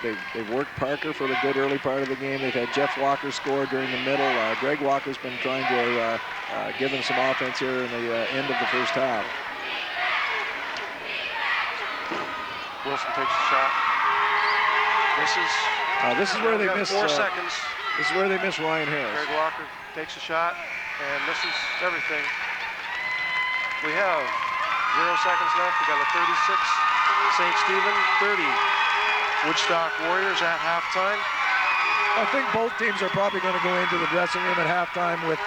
They've worked Parker for the good early part of the game. They've had Jeff Walker score during the middle. Greg Walker's been trying to give him some offense here in the end of the first half. Wilson takes a shot. Misses. This is where they miss 4 seconds. This is where they miss Ryan Harris. Greg Walker takes a shot and misses everything. we have 0 seconds left. We got a 36 St. Stephen, 30 Woodstock Warriors at halftime. I think both teams are probably going to go into the dressing room at halftime with,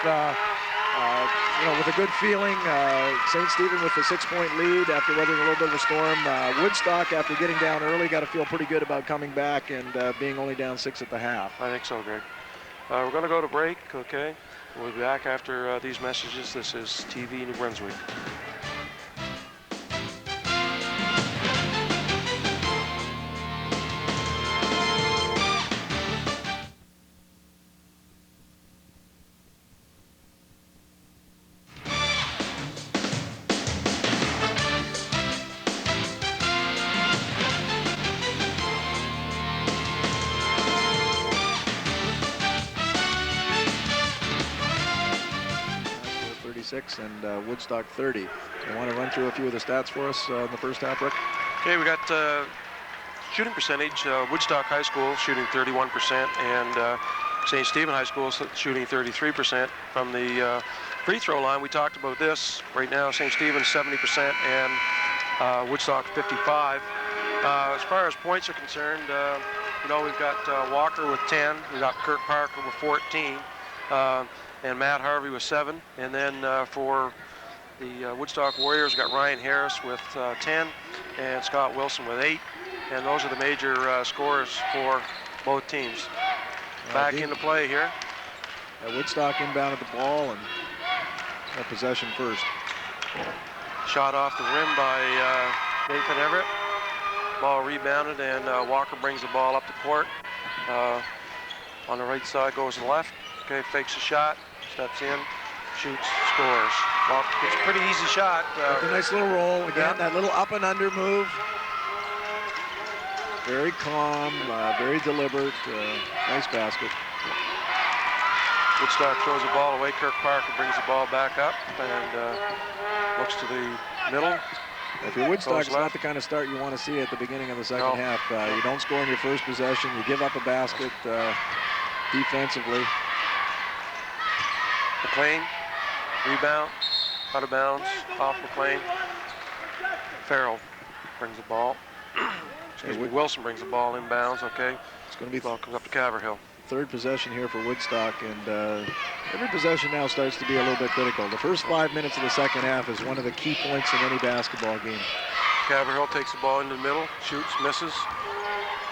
with a good feeling. St. Stephen with a 6-point lead after weathering a little bit of a storm. Woodstock, after getting down early, got to feel pretty good about coming back and being only down 6 at the half. I think so, Greg. We're going to go to break, okay? We'll be back after these messages. This is TV New Brunswick. And Woodstock 30. You want to run through a few of the stats for us in the first half, Rick? Okay, we got shooting percentage. Woodstock High School shooting 31%, and St. Stephen High School shooting 33% from the free throw line. We talked about this. Right now, St. Stephen 70% and Woodstock 55%. As far as points are concerned, we've got Walker with 10. We got Kirk Parker with 14. And Matt Harvey with 7. And then for the Woodstock Warriors, we got Ryan Harris with 10 and Scott Wilson with 8. And those are the major scorers for both teams. Back into play here. Woodstock inbound at the ball and possession first. Shot off the rim by Nathan Everett. Ball rebounded, and Walker brings the ball up the court. On the right side goes left. Okay, fakes a shot. Steps in, shoots, scores. Well, it's a pretty easy shot. A nice little roll. Again, that little up and under move. Very calm, very deliberate. Nice basket. Woodstock throws the ball away. Kirk Parker brings the ball back up and looks to the middle. If you're Woodstock, it's not the kind of start you want to see at the beginning of the second half. You don't score in your first possession. You give up a basket defensively. McLean, rebound, out of bounds, off McLean. Farrell brings the ball. Wilson brings the ball inbounds, okay. It's going to be ball comes up to Caverhill. Third possession here for Woodstock, and every possession now starts to be a little bit critical. The first 5 minutes of the second half is one of the key points in any basketball game. Caverhill takes the ball into the middle, shoots, misses,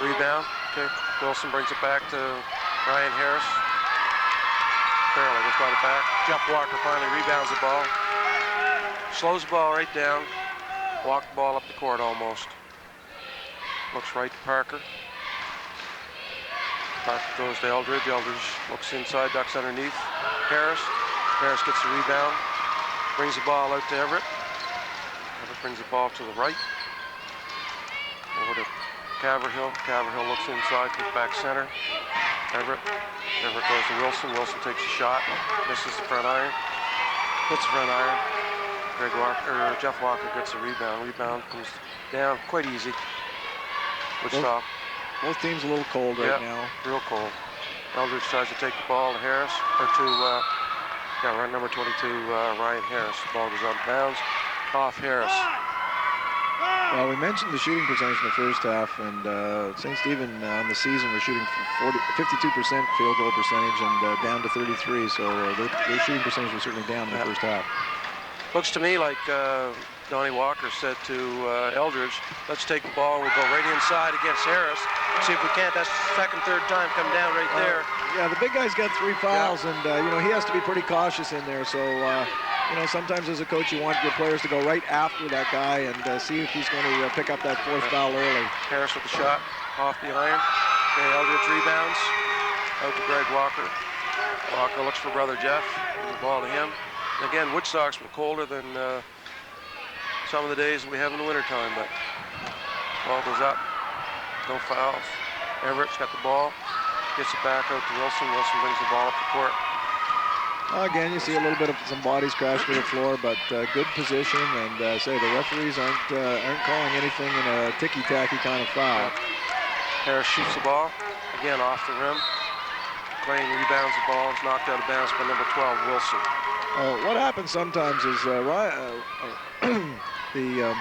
rebound, okay. Wilson brings it back to Ryan Harris. Farrell just got it back. Jeff Walker finally rebounds the ball. Slows the ball right down. Walked the ball up the court almost. Looks right to Parker. Parker throws to Eldridge. Eldridge looks inside, ducks underneath. Harris. Harris gets the rebound. Brings the ball out to Everett. Everett brings the ball to the right. Over to Caverhill. Caverhill looks inside, puts back center. Everett goes to Wilson. Wilson takes a shot, misses the front iron, hits the front iron. Jeff Walker gets a rebound. Rebound comes down quite easy. Woodstock. Both teams a little cold right now. Real cold. Eldridge tries to take the ball to Harris, or to run number 22, Ryan Harris. The ball goes out of bounds, off Harris. Well, we mentioned the shooting percentage in the first half, and St. Stephen on the season we're shooting 52% field goal percentage and down to 33, so their shooting percentage was certainly down in the first half. Looks to me like Donnie Walker said to Eldridge, let's take the ball and we'll go right inside against Harris. See if we can't. That's the second, third time come down right there. Yeah, the big guy's got 3 fouls, and he has to be pretty cautious in there, so sometimes as a coach you want your players to go right after that guy and see if he's going to pick up that 4th foul early. Harris with the shot off the iron. Okay, Eldridge rebounds out to Greg Walker. Walker looks for brother Jeff. Gives the ball to him. Again, Woodstock's were colder than some of the days we have in the wintertime, but ball goes up. No fouls. Everett's got the ball. Gets it back out to Wilson. Wilson brings the ball up the court. Again, you see a little bit of some bodies crash to the floor, but good position, and the referees aren't calling anything in a ticky-tacky kind of foul. Harris shoots the ball, again off the rim. Klein rebounds the ball. It's knocked out of bounds by number 12, Wilson. What happens sometimes is the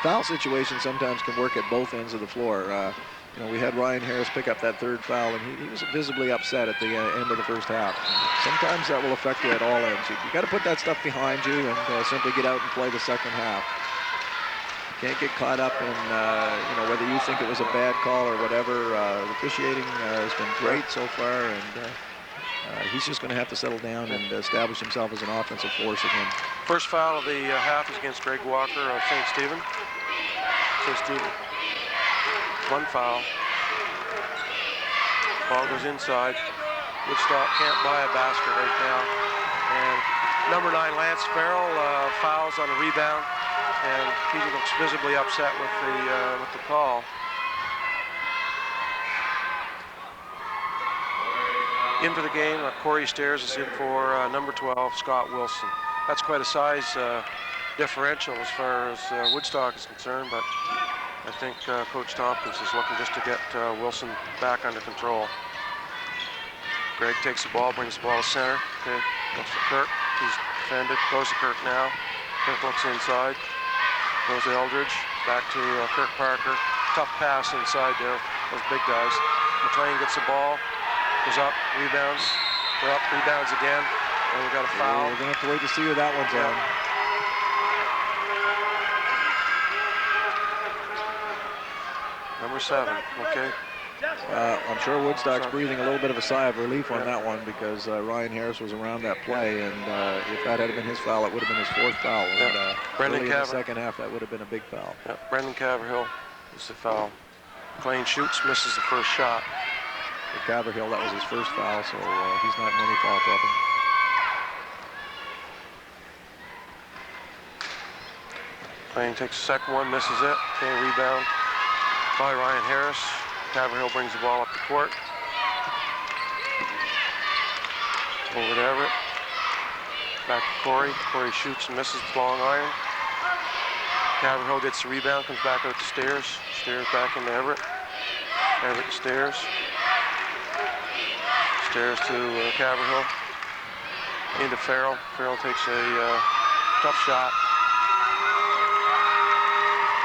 foul situation sometimes can work at both ends of the floor. You know, we had Ryan Harris pick up that third foul, and he was visibly upset at the end of the first half. Sometimes that will affect you at all ends. You got to put that stuff behind you and simply get out and play the second half. You can't get caught up in, you know, whether you think it was a bad call or whatever. The officiating has been great so far, and he's just going to have to settle down and establish himself as an offensive force again. First foul of the half is against Greg Walker of St. Stephen. St. Stephen. One foul. Ball goes inside. Woodstock can't buy a basket right now. And number 9, Lance Farrell, fouls on a rebound, and he looks visibly upset with the call. In for the game, Corey Stairs is in for number 12, Scott Wilson. That's quite a size differential as far as Woodstock is concerned, but I think Coach Tompkins is looking just to get Wilson back under control. Greg takes the ball, brings the ball to center. Okay, looks for Kirk. He's defended. Goes to Kirk now. Kirk looks inside. Goes to Eldridge. Back to Kirk Parker. Tough pass inside there. Those big guys. McLean gets the ball. Goes up. Rebounds. They're up. Rebounds again. And we got a foul. We're going to have to wait to see who that one's on. Number 7, okay. I'm sure Woodstock's breathing a little bit of a sigh of relief on that one because Ryan Harris was around that play, and if that had been his foul, it would have been his 4th foul. And Brendan in the second half, that would have been a big foul. Brendan Caverhill is the foul. McLean shoots, misses the first shot. For Caverhill, that was his first foul, so he's not in any foul trouble. McLean takes the second one, misses it. Okay, rebound by Ryan Harris. Caverhill brings the ball up the court. Over to Everett. Back to Corey. Corey shoots and misses the long iron. Caverhill gets the rebound, comes back out to Stairs. Stairs back into Everett. Everett to Stairs. Stairs to Caverhill. Into Farrell. Farrell takes a tough shot.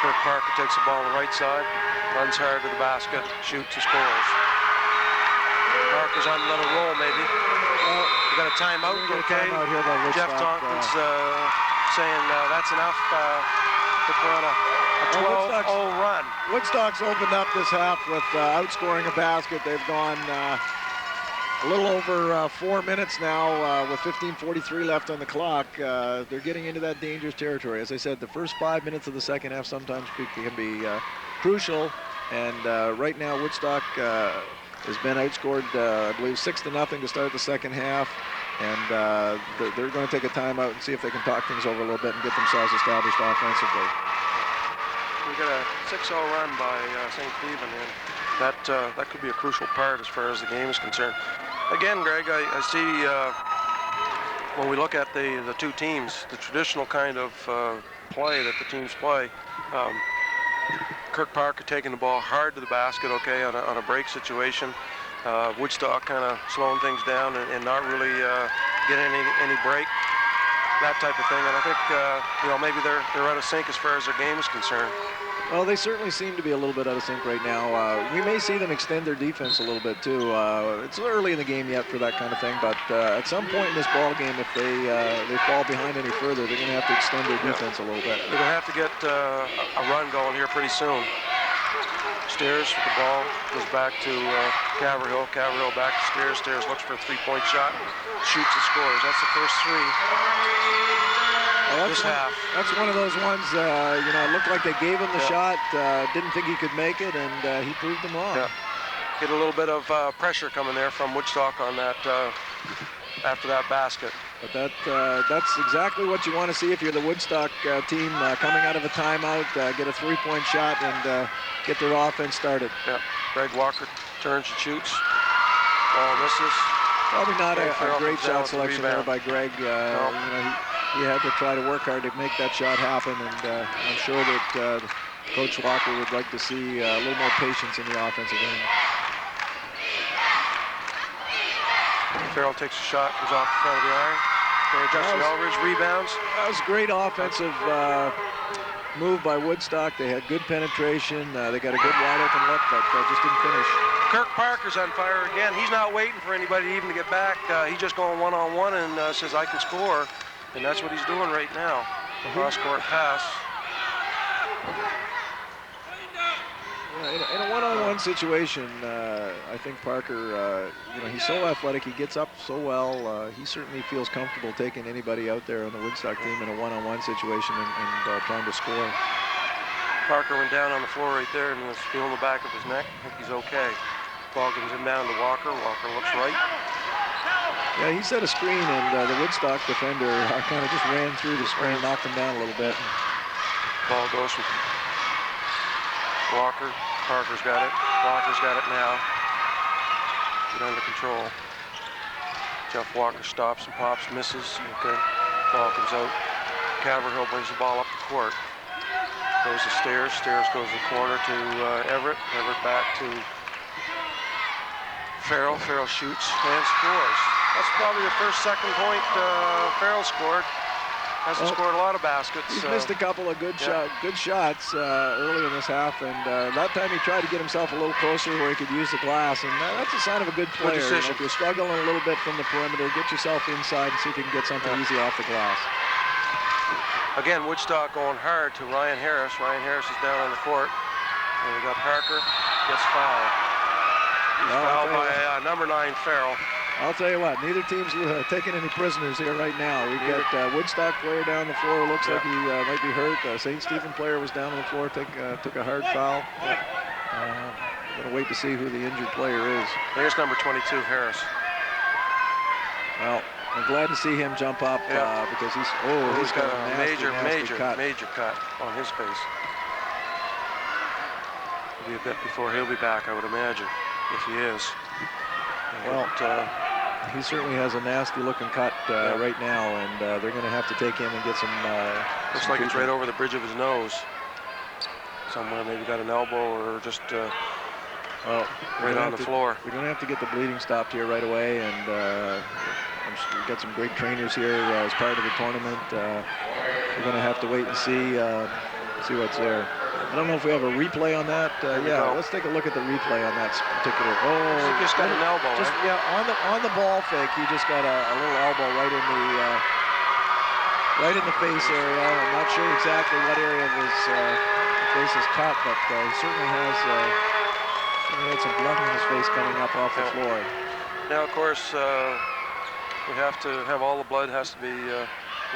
Kirk Parker takes the ball on the right side. Runs hard to the basket, shoots and scores. Parker's on another roll, maybe. We got a timeout, okay? Timeout here by Jeff Tompkins saying that's enough. We're on a 12-0 run. Woodstock's opened up this half with outscoring a basket. They've gone a little over 4 minutes now with 15:43 left on the clock. They're getting into that dangerous territory. As I said, the first 5 minutes of the second half sometimes can be crucial, and right now Woodstock has been outscored, I believe, 6-0 to start the second half, and they're going to take a timeout and see if they can talk things over a little bit and get themselves established offensively. We got a 6-0 run by St. Stephen, and that could be a crucial part as far as the game is concerned. Again, Greg, I see when we look at the two teams, the traditional kind of play that the teams play. Kirk Parker taking the ball hard to the basket, okay, on a break situation. Woodstock kind of slowing things down and not really getting any break, that type of thing. And I think you know, maybe they're out of sync as far as their game is concerned. Well, they certainly seem to be a little bit out of sync right now. We may see them extend their defense a little bit too. It's early in the game yet for that kind of thing, but at some point in this ball game, if they fall behind any further, they're going to have to extend their defense a little bit. They're going to have to get a run going here pretty soon. Stairs with the ball, goes back to Caverhill. Caverhill back to Stairs. Stairs looks for a three-point shot, shoots and scores. That's the first three. Well, this half. That's one of those ones, you know, it looked like they gave him the shot, didn't think he could make it, and he proved them wrong. Yeah. Get a little bit of pressure coming there from Woodstock on that after that basket. But that's exactly what you want to see if you're the Woodstock team coming out of a timeout, get a three-point shot and get their offense started. Yeah. Greg Walker turns and shoots. Ball misses. Probably not a great shot selection there by Greg. You know, he had to try to work hard to make that shot happen, and I'm sure that Coach Walker would like to see a little more patience in the offensive end. Farrell takes a shot, goes off the front of the iron. There, Justin Eldridge rebounds. That was a great offensive move by Woodstock. They had good penetration. They got a good wide open look, but just didn't finish. Kirk Parker's on fire again. He's not waiting for anybody even to get back. He's just going one-on-one and says, I can score. And that's what he's doing right now. Cross-court pass. In a one-on-one situation, I think Parker, he's so athletic. He gets up so well. He certainly feels comfortable taking anybody out there on the Woodstock team in a one-on-one situation and trying to score. Parker went down on the floor right there and was feeling the back of his neck. I think he's okay. Ball comes in down to Walker. Walker looks right. Yeah, he set a screen, and the Woodstock defender kind of just ran through the screen, knocked him down a little bit. Ball goes from Walker. Parker's got it. Walker's got it now. Get under control. Jeff Walker stops and pops, misses. Okay. Ball comes out. Caverhill brings the ball up the court. Goes to Stairs. Stairs goes to the corner to Everett. Everett back to Farrell. Farrell shoots and scores. That's probably the second point Farrell scored. Hasn't scored a lot of baskets. He's missed a couple of good shots early in this half, and that time he tried to get himself a little closer where he could use the glass, and that's a sign of a good player. Good decision. If you're struggling a little bit from the perimeter, get yourself inside and see if you can get something easy off the glass. Again, Woodstock going hard to Ryan Harris. Ryan Harris is down on the court, and we got Parker gets fouled. He's fouled by number 9 Farrell. I'll tell you what, neither team's taking any prisoners here right now. We've got Woodstock player down the floor. Looks like he might be hurt. St. Stephen player was down on the floor, took a hard foul. Gonna wait to see who the injured player is. There's number 22, Harris. Well, I'm glad to see him jump up because he's got a major cut on his face. It'll be a bit before he'll be back, I would imagine, if he is. Well, he certainly has a nasty-looking cut right now, and they're going to have to take him and get some. Looks like it's right over the bridge of his nose. Somewhere, maybe got an elbow or just right on the floor. We're going to have to get the bleeding stopped here right away, and we've got some great trainers here as part of the tournament. We're going to have to wait and see what's there. I don't know if we have a replay on that. Let's take a look at the replay on that particular. He just got an elbow. On the ball fake, he just got a little elbow right in the face area. I'm not sure exactly what area of his face is cut, but he certainly had some blood in his face coming up off the floor. Now, of course, we have to have all the blood has to be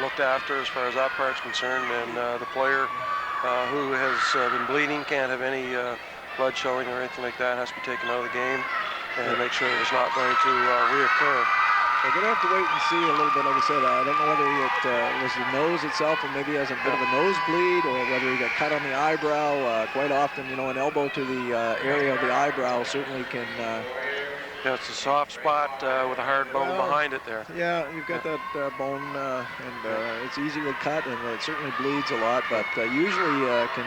looked after as far as that part's concerned, and the player who has been bleeding can't have any blood showing or anything like that. Has to be taken out of the game and make sure it's not going to reoccur. We're going to have to wait and see a little bit. Like I said, I don't know whether it was the nose itself and maybe he has a bit of a nosebleed, or whether he got cut on the eyebrow. Quite often, an elbow to the area of the eyebrow certainly can... it's a soft spot with a hard bone behind it there. Yeah, you've got that bone, and it's easily cut, and it certainly bleeds a lot, but usually can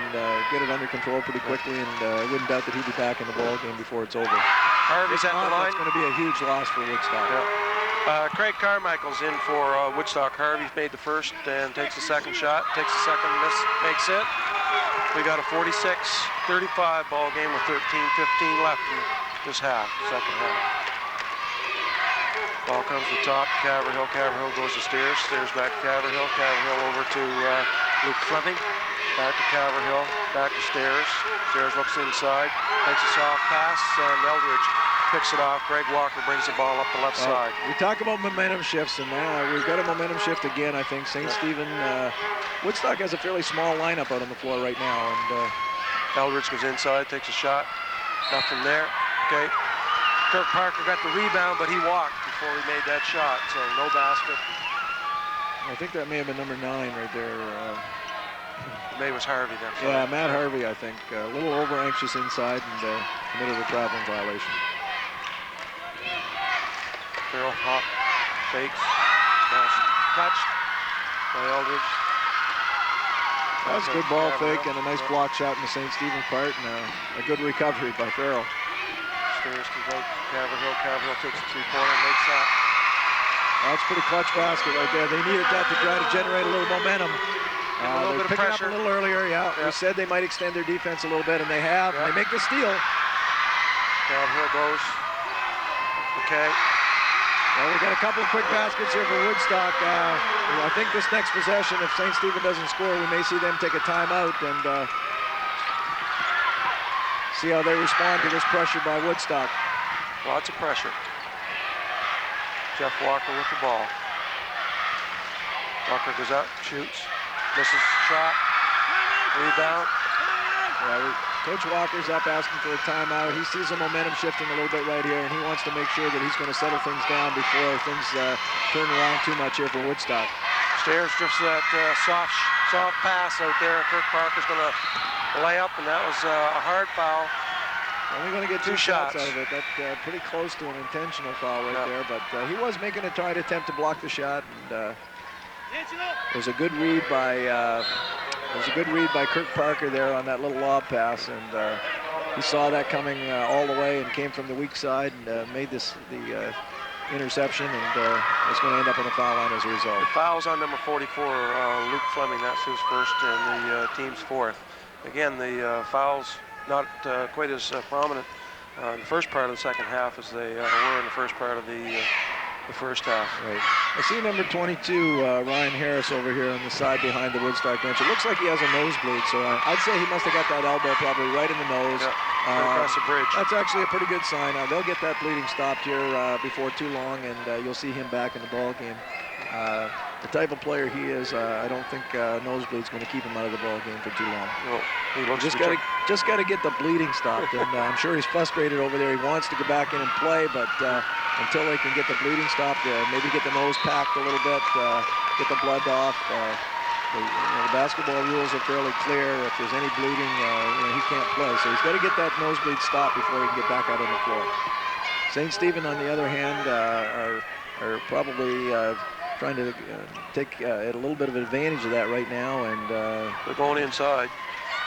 get it under control pretty quickly, and I wouldn't doubt that he'd be back in the ball game before it's over. Harvey's at the line. It's going to be a huge loss for Woodstock. Craig Carmichael's in for Woodstock. Harvey's made the first and takes the second shot. Takes the second, makes it. We got a 46-35 ball game with 13-15 left in this half, second half. Ball comes to the top, Caverhill. Caverhill goes to Stairs. Stairs back to Caverhill. Caverhill over to Luke Fleming. Back to Caverhill. Back to Stairs. Stairs looks inside. Takes a soft pass, and Eldridge picks it off. Greg Walker brings the ball up the left side. We talk about momentum shifts, and now we've got a momentum shift again, I think. St. Stephen, Woodstock has a fairly small lineup out on the floor right now, and Eldridge goes inside, takes a shot. Nothing there. Okay. Kirk Parker got the rebound, but he walked before he made that shot, so no basket. I think that may have been number 9 right there. Maybe it was Harvey then. Yeah, Matt Harvey, I think. A little over-anxious inside and committed a traveling violation. Farrell hop, fakes, touched by Eldridge. That was a good ball fake and a nice block shot in the St. Stephen part, and a good recovery by Farrell. Stairs comes out to Caverhill. Caverhill takes a three-pointer, makes that. That's a pretty clutch basket right there. They needed that to try to generate a little momentum. A little bit of picking pressure. up a little earlier, yeah. We said they might extend their defense a little bit, and they have. And they make the steal. Here goes. Okay. Well, we got a couple of quick baskets here for Woodstock. I think this next possession, if St. Stephen doesn't score, we may see them take a timeout and see how they respond to this pressure by Woodstock. Lots of pressure. Jeff Walker with the ball. Walker goes out, shoots, misses shot, rebound. Yeah, Coach Walker's up asking for a timeout. He sees the momentum shifting a little bit right here, and he wants to make sure that he's going to settle things down before things turn around too much here for Woodstock. Stairs drifts that soft pass out there. Kirk Parker's going to lay up, and that was a hard foul. Only going to get two shots out of it. That's pretty close to an intentional foul right there, but he was making a try to attempt to block the shot. And it was a good read by Kirk Parker there on that little lob pass, and he saw that coming all the way and came from the weak side and made the interception, and was going to end up on the foul line as a result. The foul's on number 44, Luke Fleming. That's his first and the team's fourth. Again, the foul's not quite as prominent in the first part of the second half as they were in the first part of the first half. Right. I see number 22, Ryan Harris, over here on the side behind the Woodstock bench. It looks like he has a nosebleed, so I'd say he must have got that elbow probably right in the nose. Across the bridge. That's actually a pretty good sign. They'll get that bleeding stopped here before too long, and you'll see him back in the ball game. The type of player he is, I don't think nosebleed's going to keep him out of the ball game for too long. Well, he looks just got to get the bleeding stopped, and I'm sure he's frustrated over there. He wants to go back in and play, but until they can get the bleeding stopped, maybe get the nose packed a little bit, get the blood off. The basketball rules are fairly clear. If there's any bleeding, he can't play. So he's got to get that nosebleed stopped before he can get back out on the floor. St. Stephen, on the other hand, are probably trying to take a little bit of advantage of that right now, and they're going inside.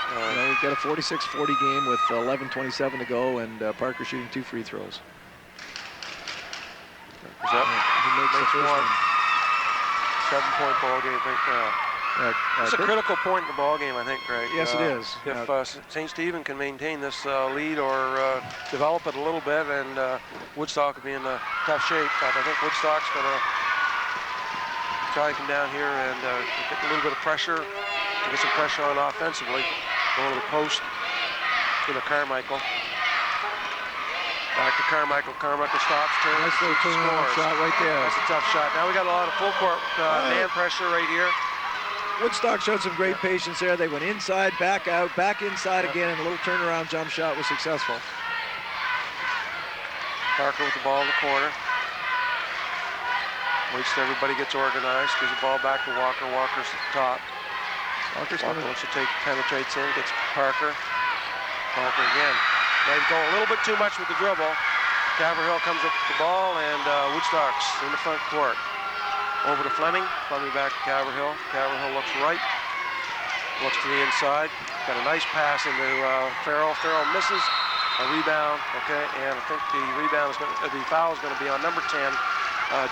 We've got a 46-40 game with 11:27 to go, and Parker shooting 2 free throws. He makes the first one. 7-point ball game right now. It's a critical point in the ball game, I think, Greg. Yes, it is. If St. Stephen can maintain this lead or develop it a little bit, and Woodstock will be in a tough shape. But I think Woodstock's going to try to come down here and get a little bit of pressure, get some pressure on offensively. Going to the post to the Carmichael. Back to Carmichael. Carmichael stops, turns, nice little turnaround shot right there. That's a tough shot. Now we got a lot of full court man pressure right here. Woodstock showed some great patience there. They went inside, back out, back inside again, and a little turnaround jump shot was successful. Parker with the ball in the corner. Waits till everybody gets organized. Gives the ball back to Walker. Walker's at the top. Walker wants to penetrates in, gets Parker. Parker again. Maybe go a little bit too much with the dribble. Caverhill comes up with the ball, and Woodstock's in the front court. Over to Fleming. Fleming back to Caverhill. Caverhill looks right. Looks to the inside. Got a nice pass into Farrell. Farrell misses. A rebound. Okay, and I think the foul is going to be on number 10,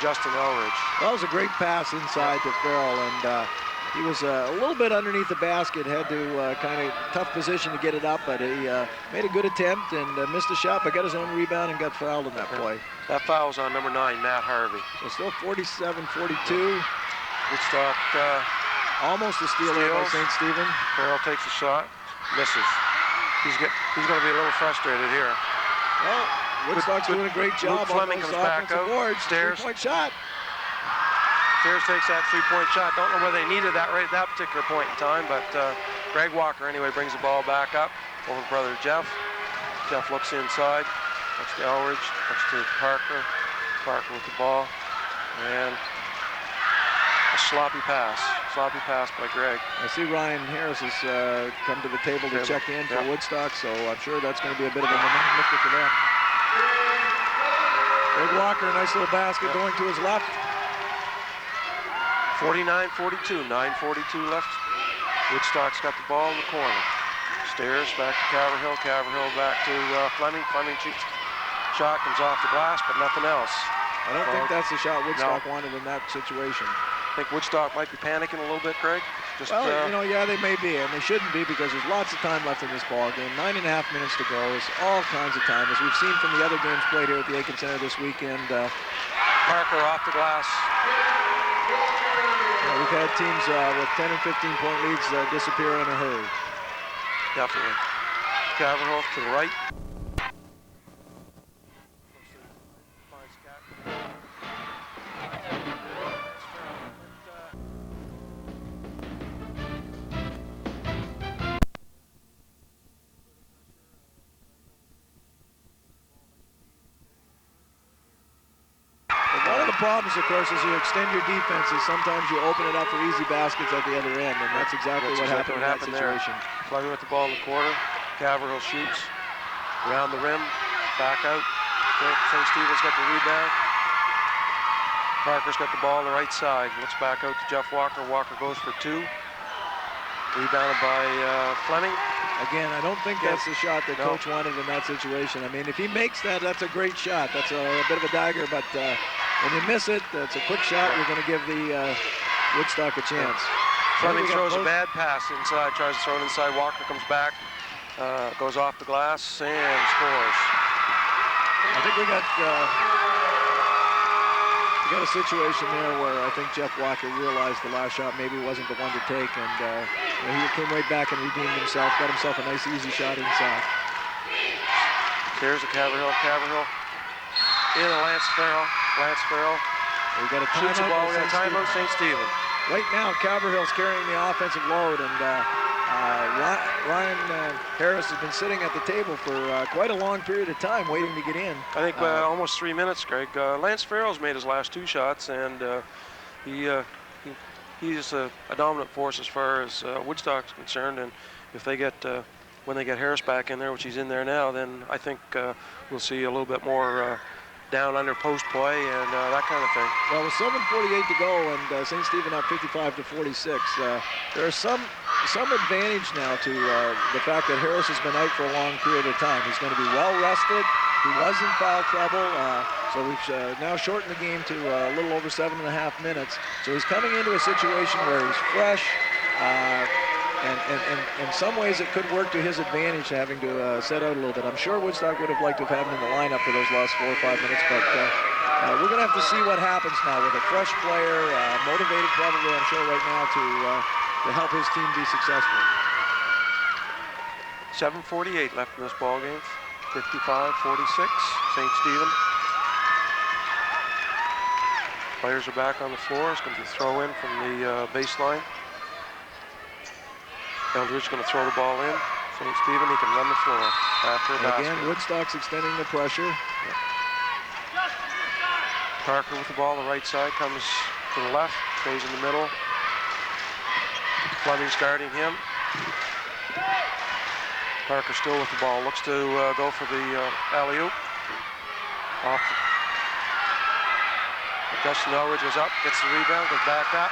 Justin Elridge. That was a great pass inside to Farrell, and he was a little bit underneath the basket. Had to kind of tough position to get it up, but he made a good attempt and missed a shot, but got his own rebound and got fouled in that play. That foul was on number 9, Matt Harvey. So still 47-42. Woodstock almost a steal by St. Stephen. Farrell takes a shot, misses. He's going to be a little frustrated here. Well, Woodstock's doing a great job. Fleming comes back out. Stairs. 3-point shot. Stairs takes that 3-point shot. Don't know whether they needed that right at that particular point in time, but Greg Walker anyway brings the ball back up over to brother Jeff. Jeff looks inside. Looks to Elridge. Looks to Parker. Parker with the ball. And a sloppy pass. Sloppy pass by Greg. I see Ryan Harris has come to the table to check in for Woodstock, so I'm sure that's going to be a bit of a momentum lifter for them. Greg Walker, a nice little basket going to his left. 49-42, 9:42 left. Woodstock's got the ball in the corner. Stairs back to Caverhill. Caverhill back to Fleming. Fleming Shot comes off the glass, but nothing else. I don't think that's the shot Woodstock wanted in that situation. I think Woodstock might be panicking a little bit, Greg. Just, well, you know, yeah, they may be, and they shouldn't be because there's lots of time left in this ball game. 9.5 minutes to go. There's all kinds of time, as we've seen from the other games played here at the Aiken Center this weekend. Parker off the glass. We've had teams with 10 and 15-point leads disappear in a hurry. Definitely. Caverhill to the right. Problems, of course, as you extend your defenses, sometimes you open it up for easy baskets at the other end, and that's exactly what happened in that situation. Fundy with the ball in the corner. Caverhill shoots around the rim, back out. St. Stephen's got the rebound. Parker's got the ball on the right side. Looks back out to Jeff Walker. Walker goes for two. Rebounded by Fleming. Again, I don't think that's the shot that Coach wanted in that situation. I mean, if he makes that, that's a great shot. That's a bit of a dagger, but when you miss it, it's a quick shot. You're going to give the Woodstock a chance. Fleming throws a bad pass inside, tries to throw it inside. Walker comes back, goes off the glass, and scores. I think we got a situation there where I think Jeff Walker realized the last shot maybe wasn't the one to take, and he came right back and redeemed himself, got himself a nice easy shot inside. Here's the Caverhill. In a Lance Farrell. We got a timeout. Shoots the ball. We got a timeout, St. Stephen. Right now, Caverhill's carrying the offensive load, and Ryan Harris has been sitting at the table for quite a long period of time waiting to get in. I think almost 3 minutes, Greg. Lance Farrell's made his last 2 shots, and he's a dominant force as far as Woodstock's concerned. And if they get when they get Harris back in there, which he's in there now, then I think we'll see a little bit more down under post play and that kind of thing. Well, with 7:48 to go and St. Stephen up 55-46, there is some advantage now to the fact that Harris has been out for a long period of time. He's going to be well rested. He was in foul trouble, so we've now shortened the game to a little over 7.5 minutes. So he's coming into a situation where he's fresh. And in some ways, it could work to his advantage having to set out a little bit. I'm sure Woodstock would have liked to have had him in the lineup for those last 4 or 5 minutes, but we're going to have to see what happens now with a fresh player, motivated probably, I'm sure, right now to help his team be successful. 7:48 left in this ball game. 55-46, St. Stephen. Players are back on the floor. It's going to be a throw in from the baseline. Eldridge going to throw the ball in. St. Stephen, he can run the floor after a basket. Again, Woodstock's extending the pressure. Yep. Parker with the ball on the right side, comes to the left, stays in the middle. Fleming's guarding him. Parker still with the ball, looks to go for the alley-oop. Off. Justin Eldridge is up, gets the rebound, goes back up.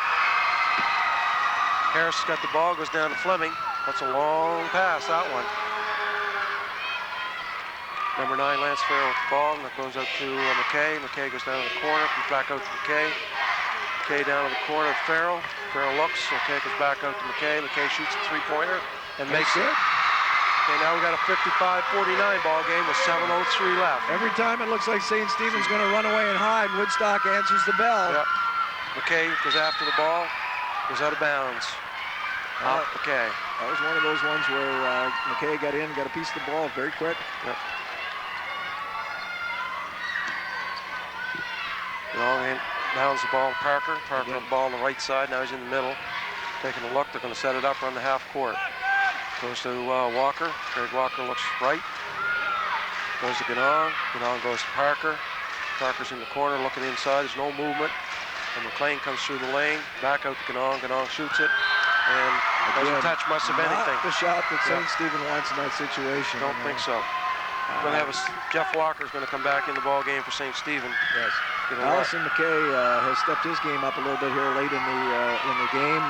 Harris has got the ball, goes down to Fleming. That's a long pass, that one. Number 9, Lance Farrell with the ball, and that goes out to McKay. McKay goes down to the corner, comes back out to McKay. McKay down to the corner, Farrell. Farrell looks, McKay goes back out to McKay. McKay shoots a three-pointer and makes it. Okay, now we got a 55-49 ball game with 7:03 left. Every time it looks like St. Stephen's going to run away and hide, Woodstock answers the bell. Yep. McKay goes after the ball, goes out of bounds. McKay. That was one of those ones where McKay got in, got a piece of the ball very quick. Yep. Long bounds the ball to Parker. Parker on the ball on the right side. Now he's in the middle. Taking a look. They're going to set it up, run the half court. Goes to Walker. Greg Walker looks right. Goes to Ganong. Ganong goes to Parker. Parker's in the corner looking inside. There's no movement. And McLean comes through the lane. Back out to Ganong. Ganong shoots it. And doesn't touch much of anything. Not the shot that St. Stephen wants in that situation. Don't think so. We're going to have Jeff Walker's going to come back in the ball game for St. Stephen. Yes. Allison McKay has stepped his game up a little bit here late in the game.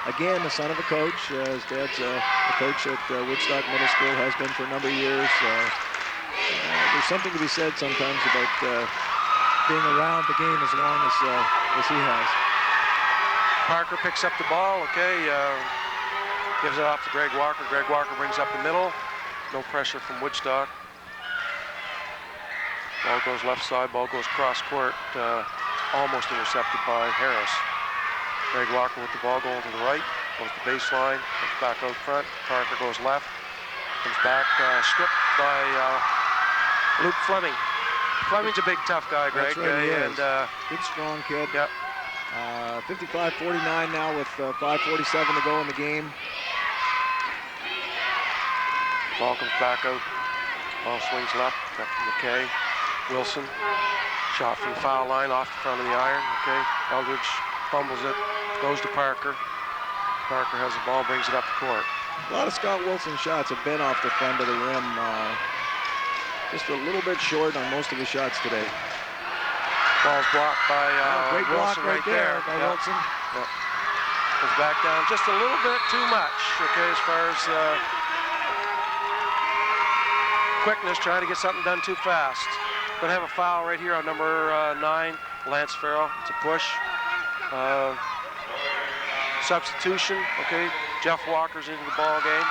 Again, the son of a coach. His dad's a coach at Woodstock Middle School, has been for a number of years. There's something to be said sometimes about being around the game as long as he has. Parker picks up the ball, okay, gives it off to Greg Walker. Greg Walker brings up the middle. No pressure from Woodstock. Ball goes left side, ball goes cross court, almost intercepted by Harris. Greg Walker with the ball going to the right, goes to baseline, comes back out front. Parker goes left, comes back, stripped by Luke Fleming. Fleming's a big, tough guy, Greg. That's right, he is. And good, strong kid. Yep. 55-49 now with 5:47 to go in the game. Ball comes back out. Ball swings left, back to McKay. Wilson, shot from the foul line off the front of the iron. Okay, Eldridge fumbles it, goes to Parker. Parker has the ball, brings it up the court. A lot of Scott Wilson shots have been off the front of the rim. Just a little bit short on most of his shots today. Ball's blocked by great block Wilson right there by Wilson. Yep. Goes back down just a little bit too much, okay, as far as quickness, trying to get something done too fast. Gonna have a foul right here on number 9, Lance Farrell. It's a push. Substitution, okay. Jeff Walker's into the ball game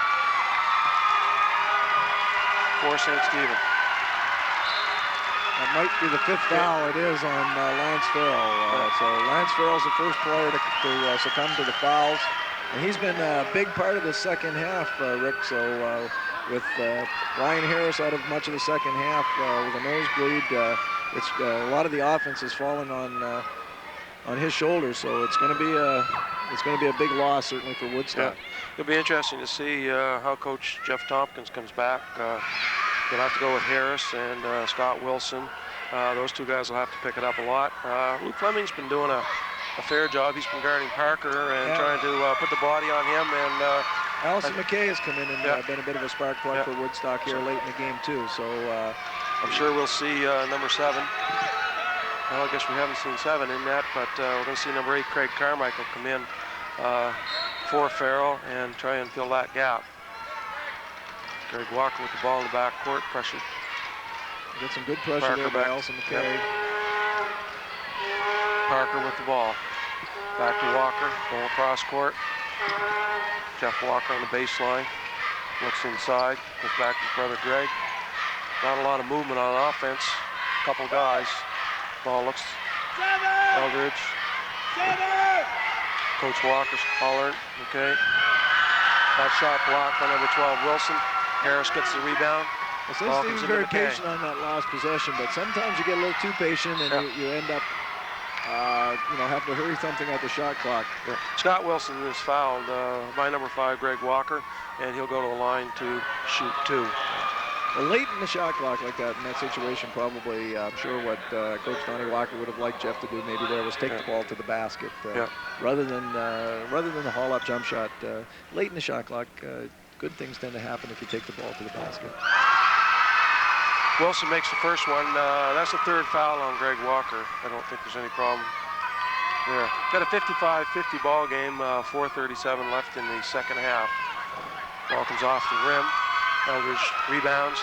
for St. Stephen. That might be the 5th foul. It is on Lance Farrell. So Lance Farrell's the first player to succumb to the fouls. And he's been a big part of the second half, Rick. So with Ryan Harris out of much of the second half with a nosebleed, it's a lot of the offense is falling on his shoulders. So it's going to be a big loss certainly for Woodstock. Yeah. It'll be interesting to see how Coach Jeff Tompkins comes back. He'll have to go with Harris and Scott Wilson. Those two guys will have to pick it up a lot. Luke Fleming's been doing a fair job. He's been guarding Parker and trying to put the body on him. And Allison McKay has come in and been a bit of a spark plug for Woodstock here late in the game too. So I'm sure we'll see number 7. Well, I guess we haven't seen 7 in that, but we're going to see number 8, Craig Carmichael, come in for Farrell and try and fill that gap. Greg Walker with the ball in the back court, pressure. Get some good pressure Parker there by back. Allison McKay. Yep. Parker with the ball. Back to Walker, ball across court. Jeff Walker on the baseline. Looks inside, goes back to his brother Greg. Not a lot of movement on offense. A couple guys. Ball looks Eldridge. Coach Walker's hollering, okay. That shot blocked by number 12, Wilson. Harris gets the rebound. Well, St. Stephen's very patient on that last possession, but sometimes you get a little too patient and you end up having to hurry something at the shot clock. Yeah. Scott Wilson is fouled by number 5, Greg Walker, and he'll go to the line to shoot 2. Well, late in the shot clock like that, in that situation, probably, I'm sure what Coach Donnie Walker would have liked Jeff to do maybe there was take the ball to the basket rather than the haul-up jump shot. Late in the shot clock, good things tend to happen if you take the ball to the basket. Wilson makes the first one. That's the 3rd foul on Greg Walker. I don't think there's any problem there. Got a 55-50 ball game, 4:37 left in the second half. Ball comes off the rim. Eldridge rebounds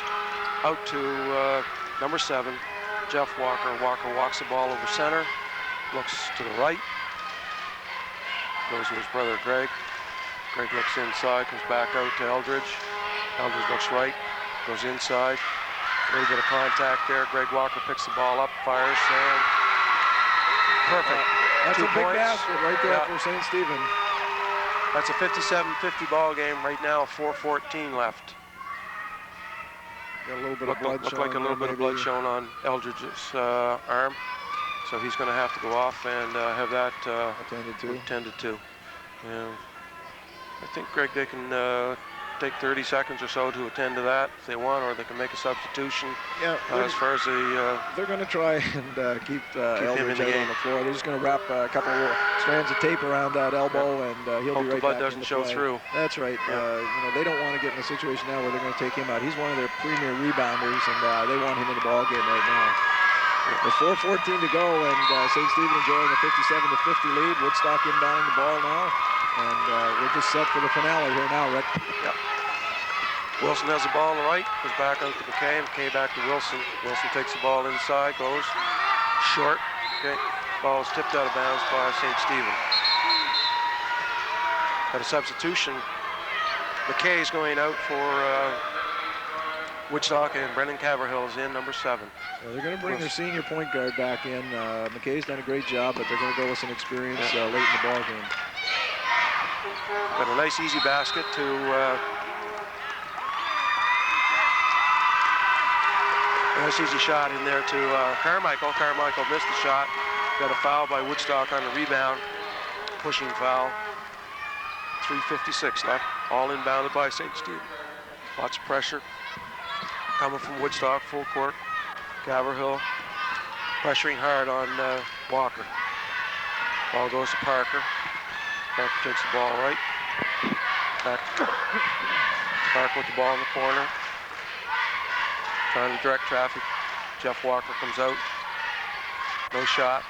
out to number 7, Jeff Walker. Walker walks the ball over center, looks to the right, goes to his brother Greg. Greg looks inside, comes back out to Eldridge. Eldridge looks right, goes inside. A little bit of contact there. Greg Walker picks the ball up, fires, and perfect. That's 2 a big points. basket right there for St. Stephen. That's a 57-50 ball game right now, 4:14 left. Got a little bit of blood Looked like a little bit of blood shown on Eldridge's arm. So he's going to have to go off and have that attended to. And I think, Greg, they can take 30 seconds or so to attend to that if they want, or they can make a substitution. Yeah, as far as they're going to try and keep Eldridge out on the floor. They're just going to wrap a couple of strands of tape around that elbow, and he'll hope be right the blood back doesn't in the show play. through. That's right. They don't want to get in a situation now where they're going to take him out. He's one of their premier rebounders, and they want him in the ball game right now. With 4:14 to go, and St. Stephen enjoying a 57-50 lead. Woodstock inbounding the ball now, and we're just set for the finale here now, Rick. Yep. Wilson has the ball on the right, goes back out to McKay. McKay back to Wilson. Wilson takes the ball inside, goes short. Okay, ball is tipped out of bounds by St. Stephen. Got a substitution. McKay's going out for Woodstock, and Brendan Caverhill is in, number 7. Well, they're going to bring their senior point guard back in. McKay's done a great job, but they're going to go with some experience late in the ball game. Got a nice easy basket to nice easy shot in there to Carmichael. Carmichael missed the shot. Got a foul by Woodstock on the rebound. Pushing foul. 3:56 left. All inbounded by St. Stephen. Lots of pressure coming from Woodstock, full court. Caverhill pressuring hard on Walker. Ball goes to Parker. Parker takes the ball right. Back. Parker with the ball in the corner. Trying to direct traffic. Jeff Walker comes out. No shot.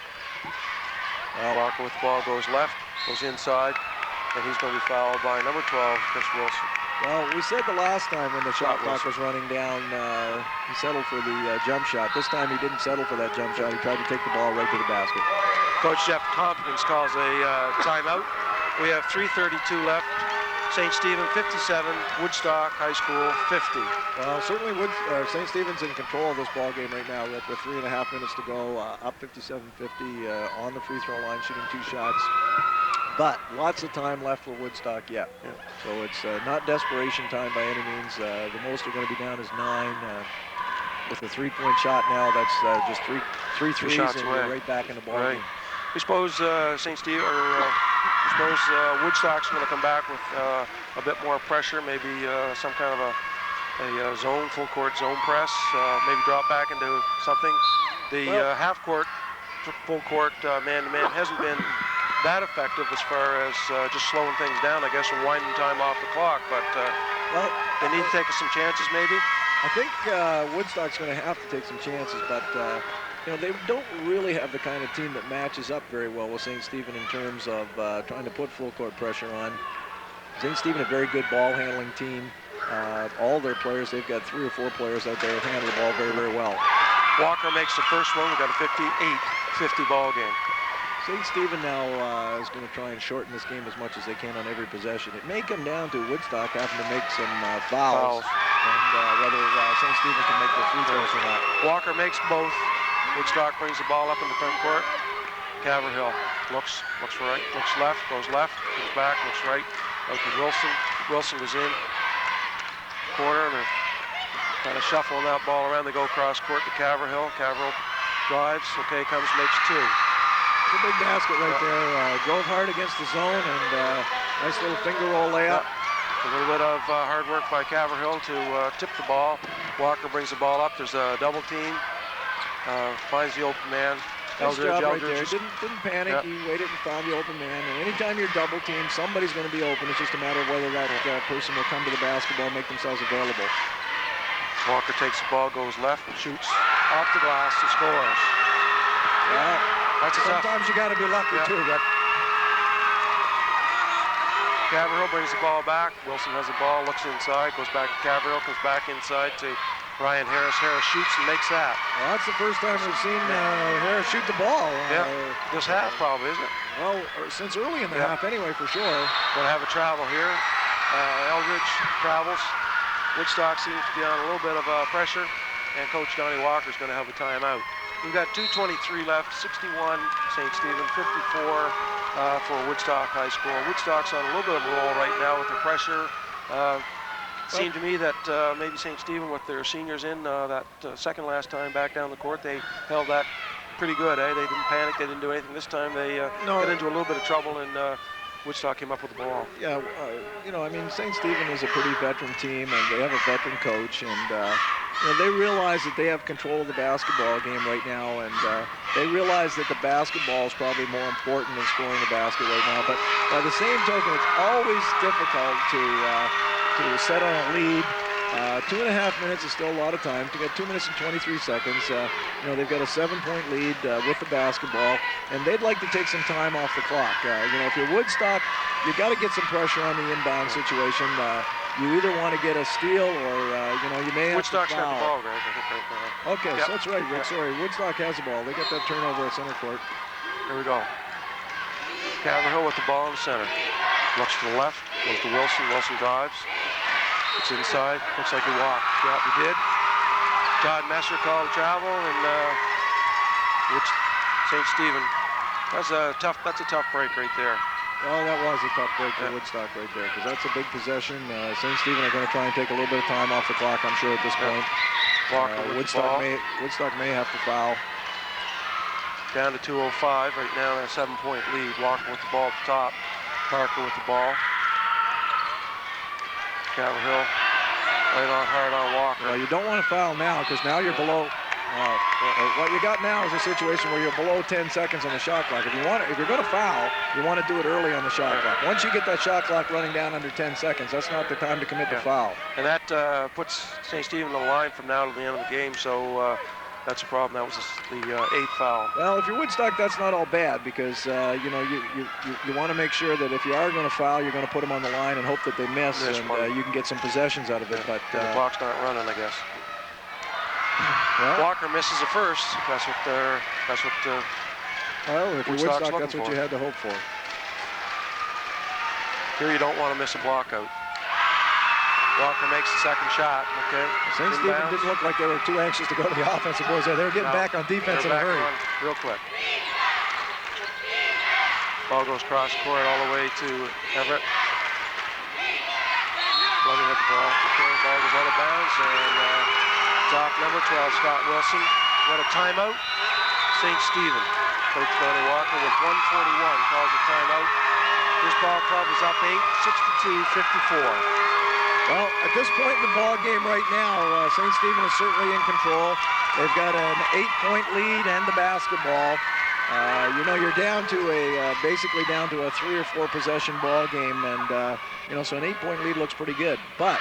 Walker with the ball goes left, goes inside, and he's going to be fouled by number 12, Chris Wilson. Well, we said the last time when the shot clock was running down, he settled for the jump shot. This time he didn't settle for that jump shot. He tried to take the ball right to the basket. Coach Jeff Tompkins calls a timeout. We have 3:32 left. St. Stephen 57, Woodstock High School 50. Well, certainly St. Stephen's in control of this ball game right now with 3.5 minutes to go, up 57-50 on the free throw line, shooting 2 shots. But lots of time left for Woodstock yet. Yeah. So it's not desperation time by any means. The most they're going to be down is 9. With a 3-point shot now, that's just three threes shots and away. we're right back in the ball game. We suppose St. Stephen, Woodstock's going to come back with a bit more pressure, maybe some kind of a zone, full court zone press, maybe drop back into something. The half court, full court man-to-man hasn't been that effective as far as just slowing things down, I guess, and winding time off the clock. But they need to take some chances, maybe. I think Woodstock's going to have to take some chances, but they don't really have the kind of team that matches up very well with St. Stephen in terms of trying to put full court pressure on. St. Stephen, a very good ball handling team. All their players, they've got 3 or 4 players out there that handle the ball very, very well. Walker makes the first one. We've got a 58-50 ball game. St. Stephen now is going to try and shorten this game as much as they can on every possession. It may come down to Woodstock having to make some fouls. And whether St. Stephen can make their free throws or not. Walker makes both. Woodstock brings the ball up in the front court. Caverhill looks right, looks left, goes back, looks right. Out to Wilson. Wilson is in corner, and they're kind of shuffling that ball around. They go cross court to Caverhill. Caverhill drives. Okay, comes, makes 2. It's a big basket right there. Drove hard against the zone, and nice little finger roll layup. A little bit of hard work by Caverhill to tip the ball. Walker brings the ball up. There's a double team. Finds the open man. Nice job right there. Didn't panic. He waited and found the open man. And anytime you're double teamed, somebody's going to be open. It's just a matter of whether that person will come to the basketball and make themselves available. Walker takes the ball, goes left, shoots off the glass, and scores. Yeah. Sometimes you got to be lucky too. Yep. Caverhill brings the ball back. Wilson has the ball, looks inside, goes back to Caverhill, comes back inside to Ryan Harris. Harris shoots and makes that. Well, that's the first time we've seen Harris shoot the ball. This half probably, isn't it? Well, since early in the half anyway, for sure. Going to have a travel here. Eldridge travels. Woodstock seems to be on a little bit of pressure, and Coach Donnie Walker's going to have a timeout. We've got 2:23 left, 61 St. Stephen, 54 for Woodstock High School. Woodstock's on a little bit of a roll right now with the pressure. Seemed to me that maybe St. Stephen, with their seniors in that second last time back down the court, they held that pretty good. They didn't panic, they didn't do anything. This time they got into a little bit of trouble, and Woodstock came up with the ball. Yeah, I mean, St. Stephen is a pretty veteran team, and they have a veteran coach, and they realize that they have control of the basketball game right now, and they realize that the basketball is probably more important than scoring the basket right now. But by the same token, it's always difficult to set on a lead. 2.5 minutes is still a lot of time. To get 2 minutes and 23 seconds, they've got a 7-point lead with the basketball, and they'd like to take some time off the clock. If you're Woodstock, you got to get some pressure on the inbound situation. you either want to get a steal or, you know, you may have Woodstock's to got the foul. ball, Greg. I think right now. Okay, Yep. so that's right, Rick. Yep. Sorry, Woodstock has the ball. They got that turnover at center court. Here we go. Haverhill with the ball in the center. Looks to the left, goes to Wilson. Wilson drives. It's inside. Looks like he walked. Yeah, he did. Todd Messer called travel, and St. Stephen. That's a tough break right there. Oh, that was a tough break for Woodstock right there, because that's a big possession. St. Stephen are going to try and take a little bit of time off the clock, I'm sure, at this point. Walker with the ball. Woodstock may have to foul. Down to 2:05 right now, a 7-point lead. Walker with the ball at the top. Parker with the ball. Haverhill right on hard on Walker. Well, you don't want to foul now, because now you're below. What you got now is a situation where you're below 10 seconds on the shot clock. If you're going to foul, you want to do it early on the shot clock. Once you get that shot clock running down under 10 seconds, that's not the time to commit the foul. And that puts St. Stephen on the line from now to the end of the game. So that's a problem. That was the 8th foul. Well, if you're Woodstock, that's not all bad, because you know, you want to make sure that if you are going to foul, you're going to put them on the line and hope that they miss, and you can get some possessions out of it. But the clock's not running, I guess. Well, Walker misses the first. Well, if you're Woodstock, that's what you had to hope for. Here you don't want to miss a block out. Walker makes the second shot. Okay. St. Stephen didn't look like they were too anxious to go to the offensive boards there. They were getting back on defense in a hurry. Real quick. Ball goes cross court all the way to Everett. Let me hit the ball. Okay, ball goes out of bounds, and it's off number 12, Scott Wilson. What a timeout. St. Stephen. Coach Tony Walker with 1:41 calls a timeout. His ball club is up 8, 62-54. Well, at this point in the ball game right now, St. Stephen is certainly in control. They've got an 8-point lead and the basketball. You know, you're down to basically down to a 3 or 4 possession ball game, and you know, so an 8-point lead looks pretty good. But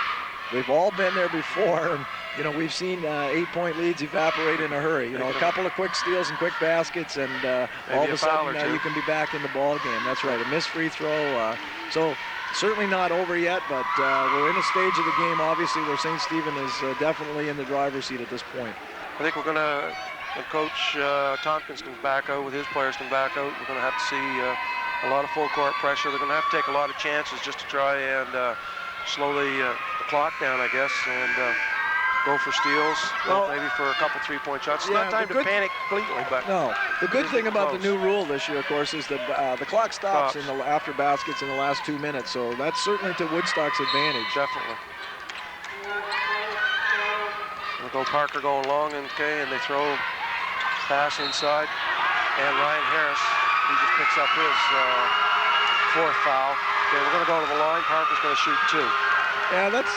we've all been there before, and you know, we've seen 8-point leads evaporate in a hurry. You know, a couple of quick steals and quick baskets, and all of a sudden you can be back in the ball game. That's right, a missed free throw. So certainly not over yet, but we're in a stage of the game, obviously, where St. Stephen is definitely in the driver's seat at this point. I think we're going to, when Coach Tompkins comes back out, with his players come back out, we're going to have to see a lot of full court pressure. They're going to have to take a lot of chances just to try and slow the clock down, I guess, and go for steals, well, maybe for a couple 3-point shots. It's not time to panic completely, but no. The good thing about the new rule this year, of course, is that the clock stops in the after baskets in the last 2 minutes, so that's certainly to Woodstock's advantage. Definitely. We'll go Parker going long, and they throw pass inside, and Ryan Harris, he just picks up his 4th foul. Okay, we're going to go to the line. Parker's going to shoot 2. Yeah, that's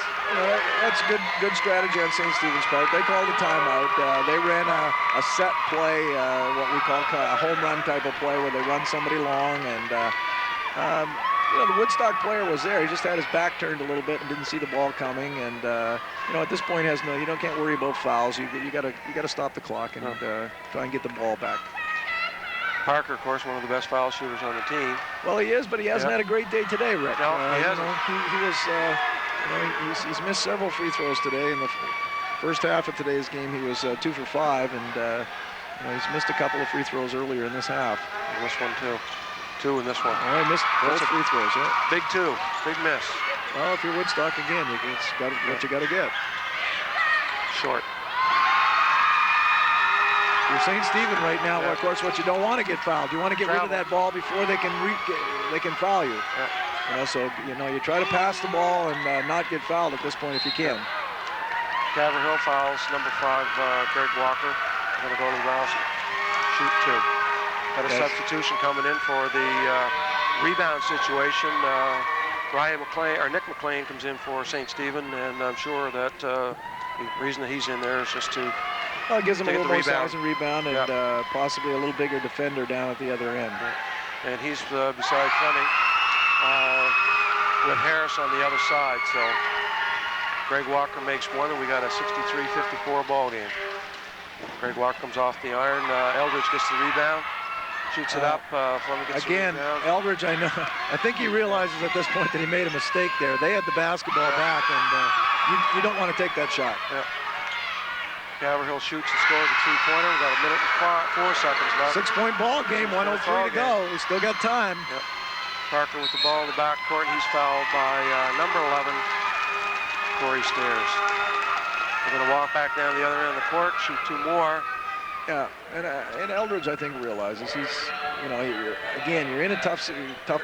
good strategy on St. Stephen's part. They called a timeout. They ran a set play, what we call a home run type of play, where they run somebody long, and you know, the Woodstock player was there. He just had his back turned a little bit and didn't see the ball coming. And you know, at this point, can't worry about fouls. You gotta stop the clock and try and get the ball back. Parker, of course, one of the best foul shooters on the team. Well, he is, but he hasn't had a great day today, Rick. No, he hasn't. He was. He's missed several free throws today. In the first half of today's game, he was 2 for 5, and you know, he's missed a couple of free throws earlier in this half. And this one too. 2 in this one. Oh, he missed both free throws. Yeah. Big 2, big miss. Well, if you're Woodstock again, it's got what you got to get. Short. You're St. Stephen right now. Well, of course, what you don't want to get fouled. You want to get rid of that ball before they can foul you. Yeah. You know, so you try to pass the ball and not get fouled at this point if you can. Haverhill fouls number 5, Greg Walker. Going to go to the bounce, shoot 2. Got a substitution coming in for the rebound situation. Nick McLean comes in for St. Stephen, and I'm sure that the reason that he's in there is just to it gives him a little more size and rebound, and possibly a little bigger defender down at the other end. And he's beside Fleming with Harris on the other side. So Greg Walker makes 1, and we got a 63-54 ball game. Greg Walker comes off the iron. Eldridge gets the rebound. Shoots it up. Fundy gets again, Eldridge, I know. I think he realizes at this point that he made a mistake there. They had the basketball back, and you don't want to take that shot. Yeah. Haverhill shoots and scores a three-pointer. We've got a minute and 4 seconds left. 6-point ball game, 1:03 to go. We still got time. Yep. Parker with the ball in the backcourt. He's fouled by number 11, Corey Stairs. We're going to walk back down the other end of the court, shoot 2 more. Yeah, and Eldridge, I think, realizes he's, you know, you're in a tough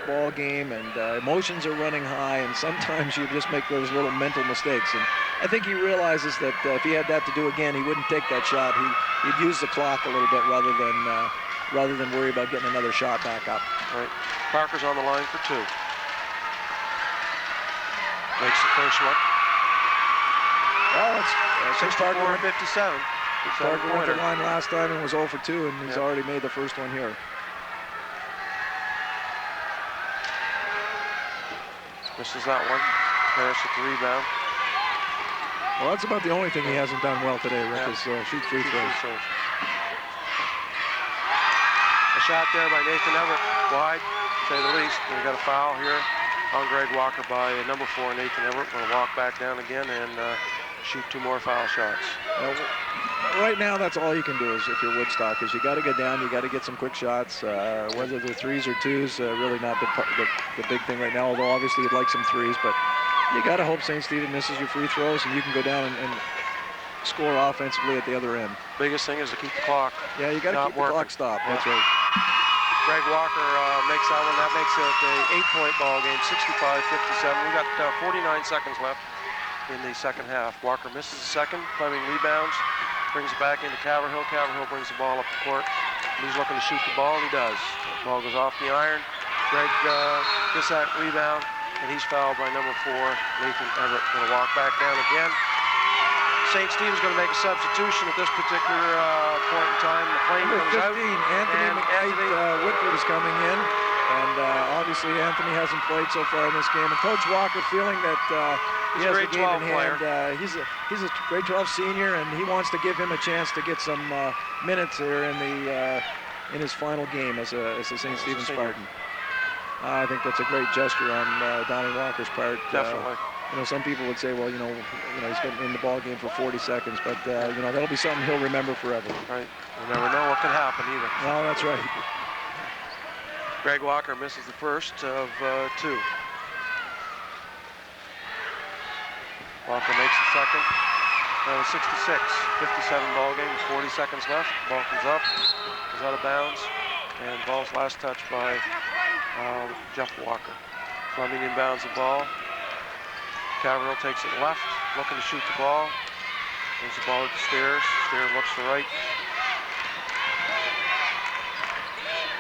ball game, and emotions are running high, and sometimes you just make those little mental mistakes. And I think he realizes that if he had that to do again, he wouldn't take that shot. He'd use the clock a little bit rather than worry about getting another shot back up. Right. Parker's on the line for 2. Makes the first one. Well, it's 64-57. Parker went to the line last time and was 0 for 2, and he's already made the first one here. Misses that one. Harris with the rebound. Well, that's about the only thing he hasn't done well today, Rick, is shoot free throws. A shot there by Nathan Everett, wide, to say the least. We got a foul here on Greg Walker by number 4, Nathan Everett. We're going to walk back down again and shoot 2 more foul shots. Right now, that's all you can do is if you're Woodstock, is you got to get down, you got to get some quick shots. Whether they're 3s or 2s, really not the big thing right now, although obviously you'd like some 3s, but you got to hope St. Stephen misses your free throws and you can go down and score offensively at the other end. Biggest thing is to keep the clock. Yeah, you got to keep the clock stopped. That's right. Greg Walker makes that one. That makes it an 8-point ball game, 65-57. We got 49 seconds left in the second half. Walker misses the second. Fleming rebounds, brings it back into Caverhill. Caverhill brings the ball up the court. He's looking to shoot the ball, and he does. The ball goes off the iron. Greg gets that rebound, and he's fouled by number 4, Nathan Everett. Going to walk back down again. St. Stephen's going to make a substitution at this particular point in time. The flame comes 15, out. Anthony McKnight Whitford is coming in. And obviously Anthony hasn't played so far in this game. And Coach Walker feeling that he has the game in hand. He's a grade 12 senior, and he wants to give him a chance to get some minutes there in his final game as a St. Stephen Spartan. I think that's a great gesture on Donnie Walker's part. Definitely. You know, some people would say, well, you know, he's getting in the ball game for 40 seconds, but you know, that'll be something he'll remember forever. Right. You never know what could happen either. No, that's right. Greg Walker misses the first of 2. Walker makes the second. 66-57 ball game, 40 seconds left. Ball comes up, is out of bounds, and ball's last touch by Jeff Walker. Fleming inbounds the ball. Caverhill takes it left, looking to shoot the ball. Brings the ball to Stairs. Stairs looks to right.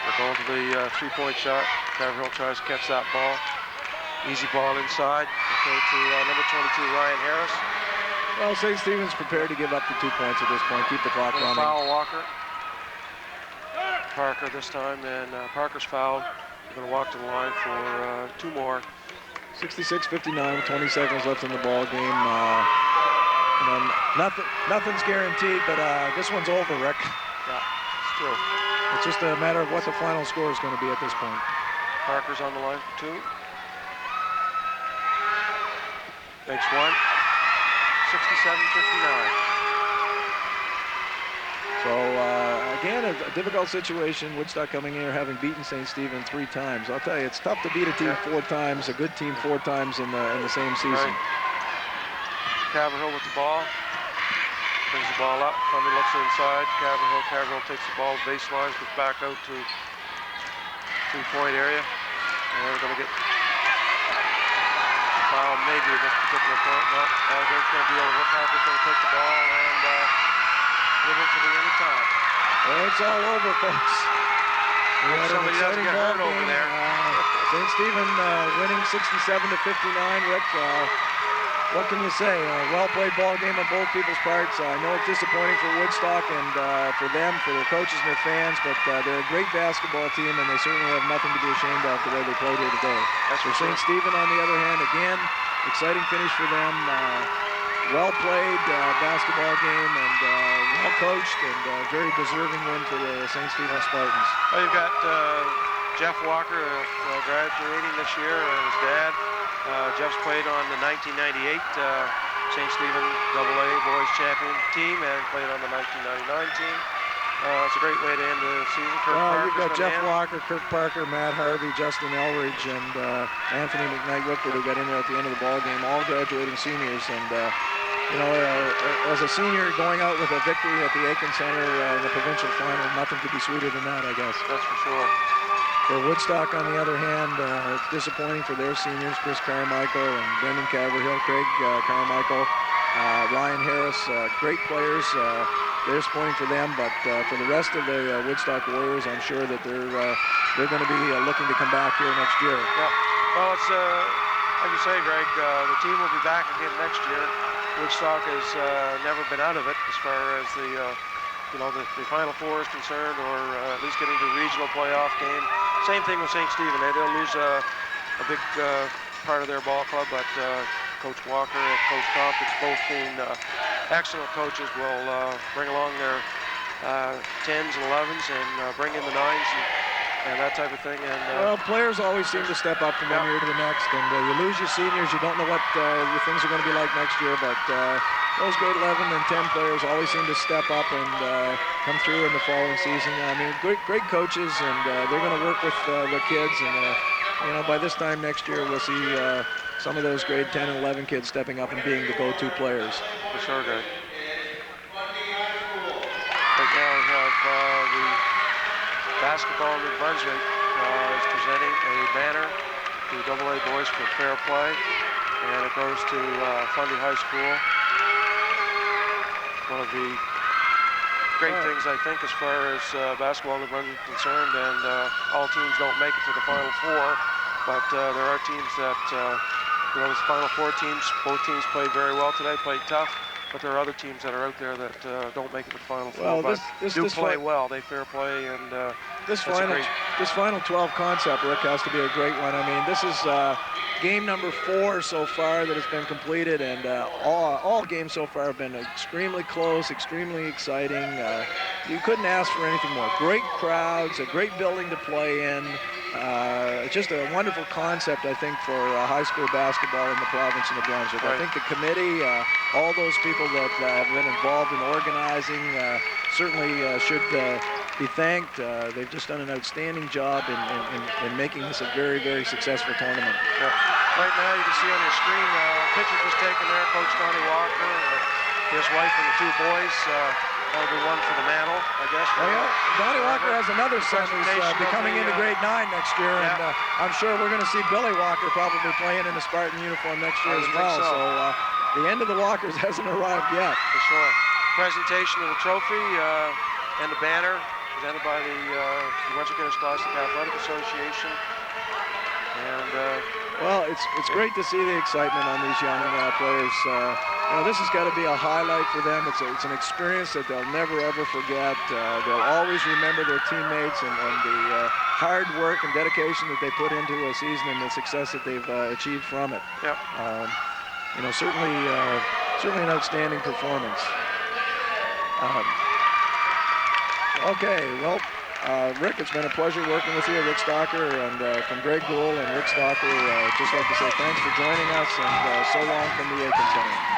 They're going to the 3-point shot. Caverhill tries to catch that ball. Easy ball inside. Okay, to number 22, Ryan Harris. Well, St. Stephen's prepared to give up the 2 points at this point. Keep the clock running. Foul Walker. Parker this time, and Parker's fouled. We're going to walk to the line for 2 more. 66-59 with 20 seconds left in the ball game. You know, nothing's guaranteed, but this one's over, Rick. Yeah, it's true. It's just a matter of what the final score is going to be at this point. Parker's on the line for 2. Makes 1. 67-59. So, again, a difficult situation. Woodstock coming in here having beaten St. Stephen 3 times. I'll tell you, it's tough to beat a team 4 times, a good team 4 times in the same season. Right. Caverhill with the ball. Brings the ball up. Fundy looks inside. Caverhill takes the ball, baseline, gets back out to 3-point area. And we're going to get a foul maybe at this particular point. No, it's going to be over. Parker's going to take the ball and give it to the end of time. Well, it's all over, folks. Somebody doesn't get hurt over there. St. Stephen winning 67-59. Rick, what can you say? A well-played ball game on both people's parts. I know it's disappointing for Woodstock and for them, for their coaches and their fans, but they're a great basketball team, and they certainly have nothing to be ashamed of the way they played here today. That's for St. Stephen, on the other hand, again, exciting finish for them. well-played basketball game and well-coached and very deserving win for the St. Stephen Spartans. Well, you've got Jeff Walker graduating this year, his dad. Jeff's played on the 1998 St. Stephen AA boys champion team and played on the 1999 team. It's a great way to end the season. You've got Jeff Walker, Kirk Parker, Matt Harvey, Justin Elridge, and Anthony McKnight-Wickford, who got in there at the end of the ball game, all graduating seniors. And you know, as a senior going out with a victory at the Aiken Center in the provincial final, nothing could be sweeter than that, I guess. That's for sure. For Woodstock, on the other hand, it's disappointing for their seniors, Chris Carmichael and Brendan Caverhill, Craig Carmichael, Ryan Harris, great players. Disappointing for them, but for the rest of the Woodstock Warriors, I'm sure that they're going to be looking to come back here next year. Yep. Well, it's like you say, Greg, the team will be back again next year. Woodstock has never been out of it as far as the Final Four is concerned, or at least getting to the regional playoff game. Same thing with St. Stephen. They'll lose a big part of their ball club, but Coach Walker and Coach Tompkins, both being excellent coaches, will bring along their 10s and 11s and bring in the 9s and that type of thing. And well, players always seem to step up from one year to the next, and you lose your seniors, you don't know what your things are going to be like next year, but those grade 11 and 10 players always seem to step up and come through in the following season. I mean, great coaches, and they're going to work with the kids, and you know, by this time next year, we'll see some of those grade 10 and 11 kids stepping up and being the go-to players. For sure, Greg. Right now we have the basketball New Brunswick is presenting a banner to AA boys for fair play, and it goes to Fundy High School. One of the great things, I think, as far as basketball New Brunswick is concerned, and all teams don't make it to the Final Four, but there are teams that, you know, those Final Four teams, both teams played very well today, played tough, but there are other teams that are out there that don't make it to the Final Four, but do play well. They fair play, and this final 12 concept, Rick, has to be a great one. I mean, this is game number 4 so far that has been completed, and all games so far have been extremely close, extremely exciting. You couldn't ask for anything more. Great crowds, a great building to play in. Just a wonderful concept, I think, for high school basketball in the province of New Brunswick. Right. I think the committee, all those people that have been involved in organizing, certainly should be thanked. They've just done an outstanding job in making this a very, very successful tournament. Yeah. Right now, you can see on your screen, picture just taken there, Coach Donnie Walker, his wife and the 2 boys. That'll be one for the mantle, I guess. Oh, yeah. Donnie Walker has another son who's be coming into grade 9 next year, and I'm sure we're going to see Billy Walker probably playing in the Spartan uniform next year as well. So the end of the Walkers hasn't arrived yet. For sure. Presentation of the trophy and the banner presented by the New Brunswick Interscholastic Athletic Association. And well, it's great to see the excitement on these young players. You know, this has got to be a highlight for them. It's an experience that they'll never, ever forget. They'll always remember their teammates and the hard work and dedication that they put into a season and the success that they've achieved from it. Yep. You know, certainly an outstanding performance. Okay, well, Rick, it's been a pleasure working with you, Rick Stocker, and from Greg Gould and Rick Stocker, just like to say thanks for joining us, and so long from the Aiken Center.